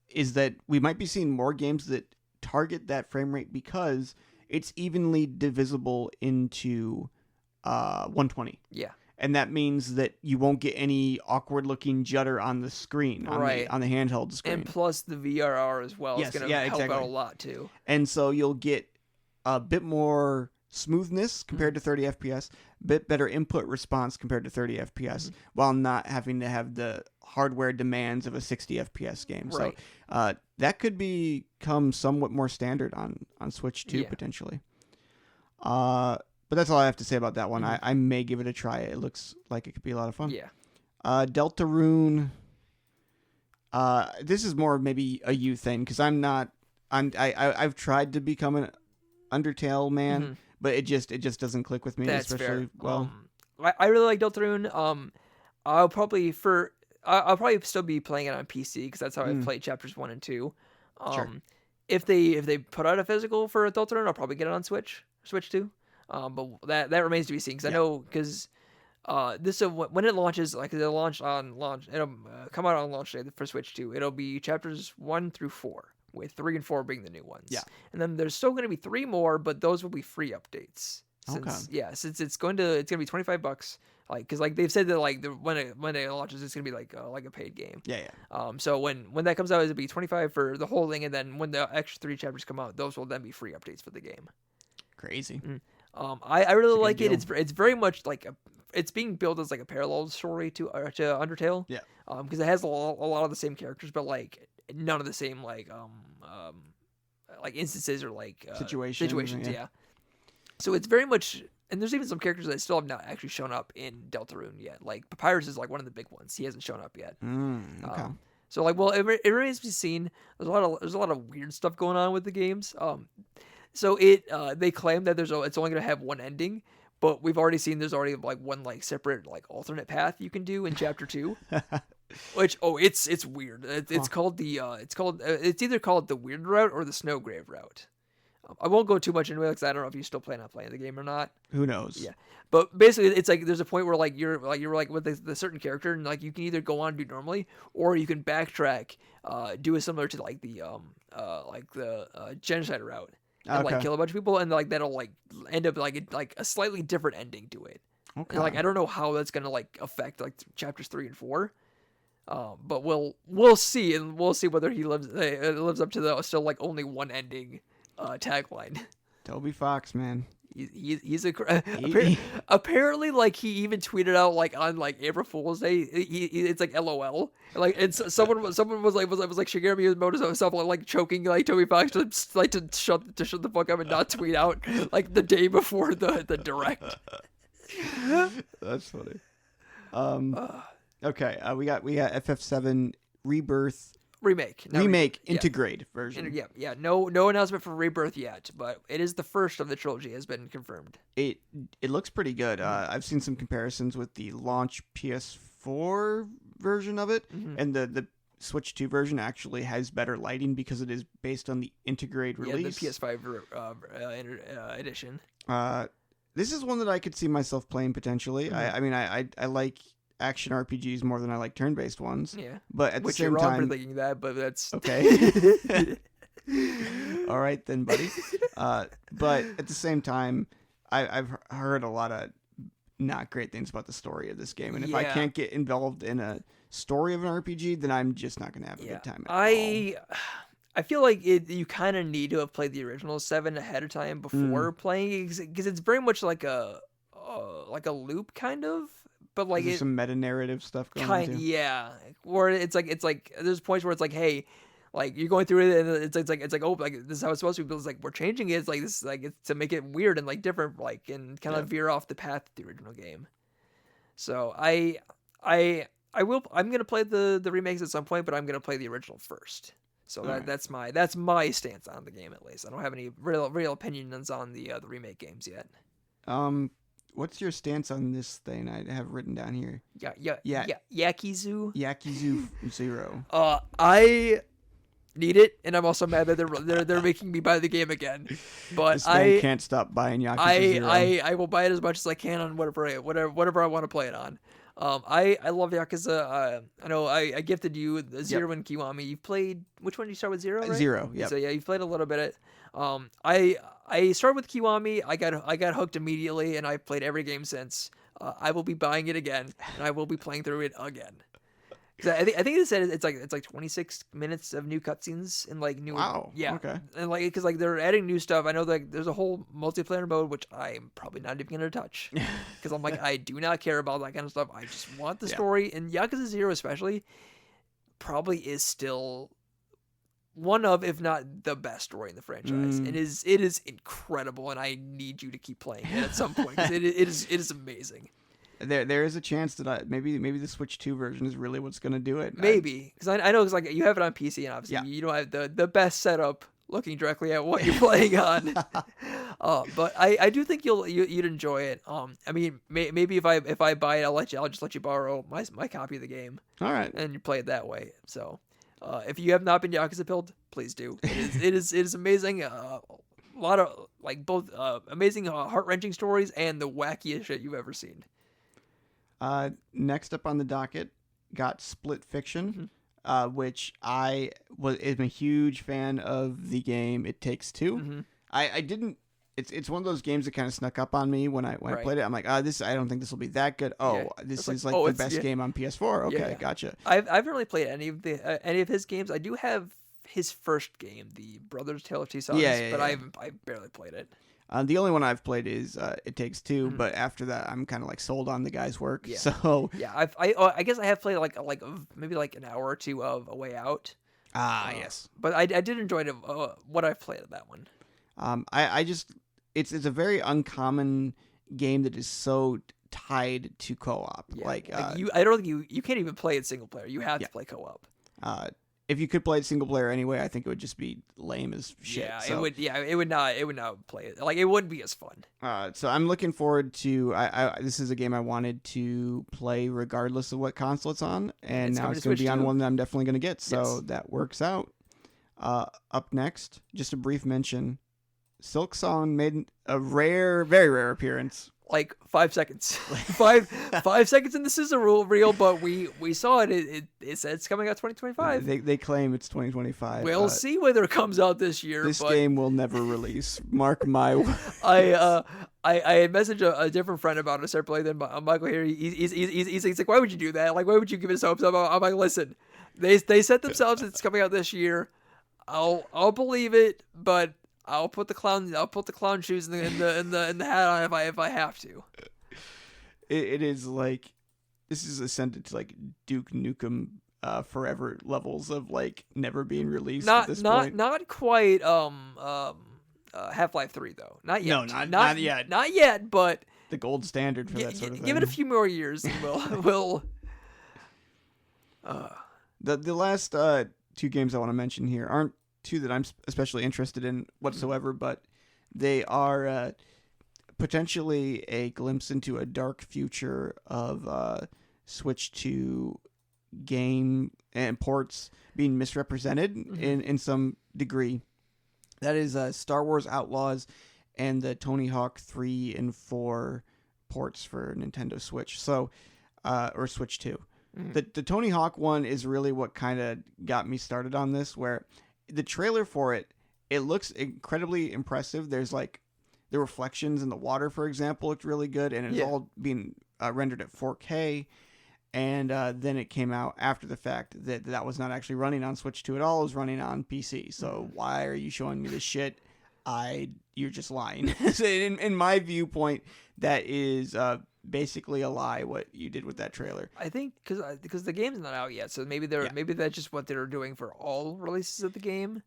is that we might be seeing more games that target that frame rate because it's evenly divisible into 120. Yeah. And that means that you won't get any awkward looking judder on the screen, on the handheld screen. And plus the VRR as well is going to help out a lot too. And so you'll get a bit more smoothness compared to 30 FPS, a bit better input response compared to 30 FPS, while not having to have the hardware demands of a 60 FPS game. Right. So that could become somewhat more standard on Switch too, potentially. But that's all I have to say about that one. I may give it a try. It looks like it could be a lot of fun. Yeah. Deltarune. This is more maybe a you thing because I've tried to become an Undertale man, but it just doesn't click with me. That's especially fair. Well. I really like Deltarune. I'll probably still be playing it on PC because that's how I played chapters 1 and 2. Sure. If they put out a physical for Deltarune, I'll probably get it on Switch too. But that remains to be seen because I know this when it launches, like it'll come out on launch day for Switch 2. It'll be chapters 1 through 4, with 3 and 4 being the new ones. Yeah, and then there's still going to be 3 more, but those will be free updates. Since it's going to be $25. Like, because like they've said that like when it launches, it's gonna be like a paid game. Yeah. So when that comes out, it'll be $25 for the whole thing, and then when the extra 3 chapters come out, those will then be free updates for the game. Crazy. I really like it. It's very much like it's being built as like a parallel story to Undertale. Yeah. Because it has a lot of the same characters, but like none of the same like instances or like situations. Yeah. So it's very much. And there's even some characters that still have not actually shown up in Deltarune yet. Like Papyrus is like one of the big ones. He hasn't shown up yet. Okay. So like, well, it remains to be seen. There's a lot of weird stuff going on with the games. So they claim that it's only gonna have one ending, but we've already seen there's already like one like separate like alternate path you can do in chapter 2. Which it's weird. It's either called the weird route or the Snowgrave route. I won't go too much into it because I don't know if you still plan on playing the game or not. Who knows? Yeah, but basically, it's like there's a point where like you're with the certain character, and like you can either go on and do normally, or you can backtrack, do it similar to like the genocide route, and like kill a bunch of people, and like that'll like end up like a slightly different ending to it. Okay. And, like I don't know how that's gonna like affect like chapters 3 and 4. But we'll see, and we'll see whether he lives up to the still like only one ending tagline. Toby Fox, man. He's apparently like he even tweeted out like on like April Fool's Day. It's like LOL. Like and someone was like Shigeru Miyamoto himself like choking like Toby Fox to shut the fuck up and not tweet out like the day before the direct. That's funny. Okay, we got FF7 Rebirth remake integrate version. Yeah. No announcement for Rebirth yet, but it is the first of the trilogy has been confirmed. It looks pretty good. I've seen some comparisons with the launch PS4 version of it, and the Switch 2 version actually has better lighting because it is based on the integrate release. Yeah, the PS5 edition. This is one that I could see myself playing potentially. I mean, I like action RPGs more than I like turn-based ones. Yeah, but at the same you're wrong time, for thinking that, but that's okay. All right then, buddy. But at the same time, I've heard a lot of not great things about the story of this game, and if I can't get involved in a story of an RPG, then I'm just not going to have a good time at all. I feel like you kind of need to have played the original 7 ahead of time before playing, because it's very much like a loop kind of. But like some meta narrative stuff going on too. Yeah, or it's like there's points where it's like, hey, like you're going through it and it's like oh, like this is how it's supposed to be, but it's like we're changing it. It's like this, like it's to make it weird and like different, like and kind of veer off the path of the original game. So I'm gonna play the remakes at some point, but I'm gonna play the original first. So that's my stance on the game, at least. I don't have any real opinions on the remake games yet. What's your stance on this thing I have written down here? Yakizu. Yakizu 0. I need it, and I'm also mad that they're making me buy the game again. But this man can't stop buying Yakuza 0. I will buy it as much as I can on whatever I want to play it on. I love Yakuza. I know I gifted you Zero and Kiwami. You've played, which one did you start with? 0, right? 0. Yeah. So yeah, you've played a little bit. I started with Kiwami. I got hooked immediately, and I've played every game since. I will be buying it again, and I will be playing through it again. I think they said it's like 26 minutes of new cutscenes and like new. Wow. Yeah. Okay. And like because like they're adding new stuff. I know like there's a whole multiplayer mode which I'm probably not even gonna touch because I'm like I do not care about that kind of stuff. I just want the story. And Yakuza 0 especially probably is still one of, if not the best story in the franchise. It is incredible, and I need you to keep playing it at some point because it is amazing. There is a chance that maybe the Switch 2 version is really what's going to do it. Maybe, because I know it's like you have it on PC, and obviously you don't have the best setup looking directly at what you're playing on. But I do think you'd enjoy it. I mean, maybe if I buy it, I'll just let you borrow my copy of the game. All right, and you play it that way. So, if you have not been Yakuza pilled, please do. It is amazing. A lot of like both amazing heart-wrenching stories and the wackiest shit you've ever seen. Next up on the docket, got Split Fiction, which I am a huge fan of the game It Takes Two. I didn't. It's one of those games that kind of snuck up on me when I played it. I'm like, I don't think this will be that good. This is like the best game on PS4. Okay, gotcha. I haven't really played any of his games. I do have his first game, the Brothers Tale of Two Sons, but I barely played it. The only one I've played is It Takes Two, but after that, I'm kind of like sold on the guy's work. Yeah. So I guess I have played like maybe like an hour or two of A Way Out. Yes. But I did enjoy what I've played of that one. I just it's a very uncommon game that is so tied to co-op. Yeah. I don't think you can't even play it single player. You have to play co-op. If you could play it single player anyway, I think it would just be lame as shit. Yeah, so. It would not play it. Like it wouldn't be as fun. So I'm looking forward to. This is a game I wanted to play regardless of what console it's on, and now it's going to be on one that I'm definitely going to get. So that works out. Up next, just a brief mention: Silk Song made a very rare appearance. Like 5 seconds, 5 seconds in the scissor reel, but we saw it. It said it's coming out 2025. They claim it's 2025. We'll see whether it comes out this year. This game will never release. Mark my words. I had messaged a different friend about it. I started playing. Then Michael here, he's like, why would you do that? Like, why would you give it hopes up? I'm like, listen, they said themselves it's coming out this year. I'll believe it, but I'll put the clown shoes in the hat on if I have to. It is like this is ascended to like Duke Nukem Forever levels of like never being released at this point. Not quite Half-Life 3 though. Not yet. No, not yet. Not yet, but the gold standard for that sort of thing. Give it a few more years and we'll The last two games I want to mention here aren't two that I'm especially interested in whatsoever, but they are potentially a glimpse into a dark future of Switch 2 game and ports being misrepresented in some degree. That is Star Wars Outlaws and the Tony Hawk 3 and 4 ports for Nintendo Switch. So, or Switch 2. The Tony Hawk one is really what kind of got me started on this, where the trailer for it looks incredibly impressive. There's like the reflections in the water, for example, looked really good, and it's all being rendered at 4K. And then it came out after the fact that was not actually running on Switch 2 at all. It was running on PC. So why are you showing me this shit? You're just lying. So in my viewpoint, that is basically a lie. What you did with that trailer. I think because the game's not out yet, so maybe maybe that's just what they're doing for all releases of the game.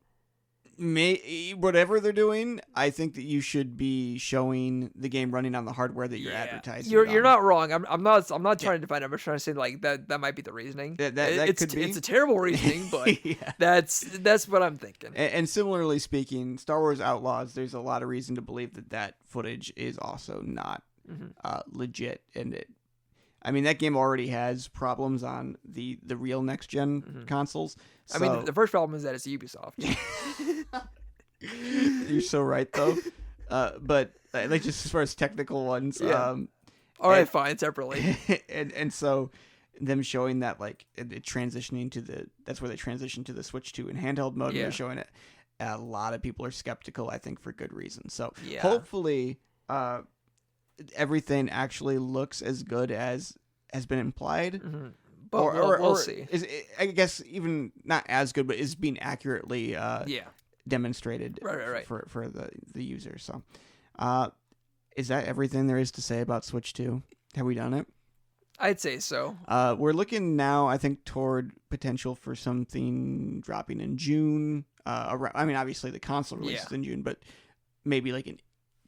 Whatever they're doing, I think that you should be showing the game running on the hardware that you're advertising. You're not wrong. I'm not trying to define it. I'm just trying to say like that might be the reasoning. That could be. It's a terrible reasoning, but that's what I'm thinking. And similarly speaking, Star Wars Outlaws, there's a lot of reason to believe that footage is also not legit. And that game already has problems on the real next gen consoles. So. I mean, the first problem is that it's Ubisoft. You're so right, though. But like just as far as technical ones, all right, fine, separately. and so them showing that like it transitioning that's where they transitioned to the Switch 2 in handheld mode. And they're showing it. A lot of people are skeptical, I think, for good reason. So hopefully, everything actually looks as good as has been implied. But we'll see. I guess even not as good, but is being accurately demonstrated right. for the user. So is that everything there is to say about Switch 2? Have we done it? I'd say so. We're looking now, I think, toward potential for something dropping in June. Obviously the console releases in June, but maybe like an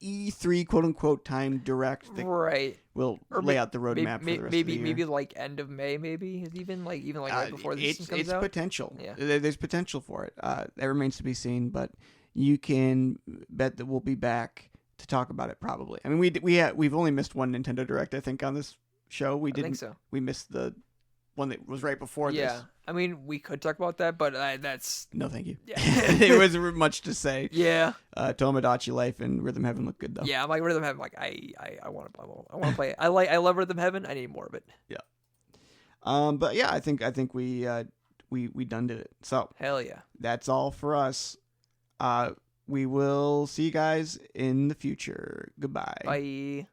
E3 quote unquote time direct. Right. We'll lay out the roadmap for the rest of the year. Maybe like end of May, maybe even like right before this comes out. It's potential. Yeah. There's potential for it. That remains to be seen, but you can bet that we'll be back to talk about it probably. I mean, we've only missed one Nintendo Direct, I think, on this show. I think so. We missed the one that was right before this. Yeah. I mean, we could talk about that, but that's... No, thank you. Yeah. There wasn't much to say. Yeah. Tomodachi Life and Rhythm Heaven look good, though. Yeah, I'm like, Rhythm Heaven, like, I want to play it. I love Rhythm Heaven. I need more of it. Yeah. But yeah, I think we done did it. So. Hell yeah. That's all for us. We will see you guys in the future. Goodbye. Bye.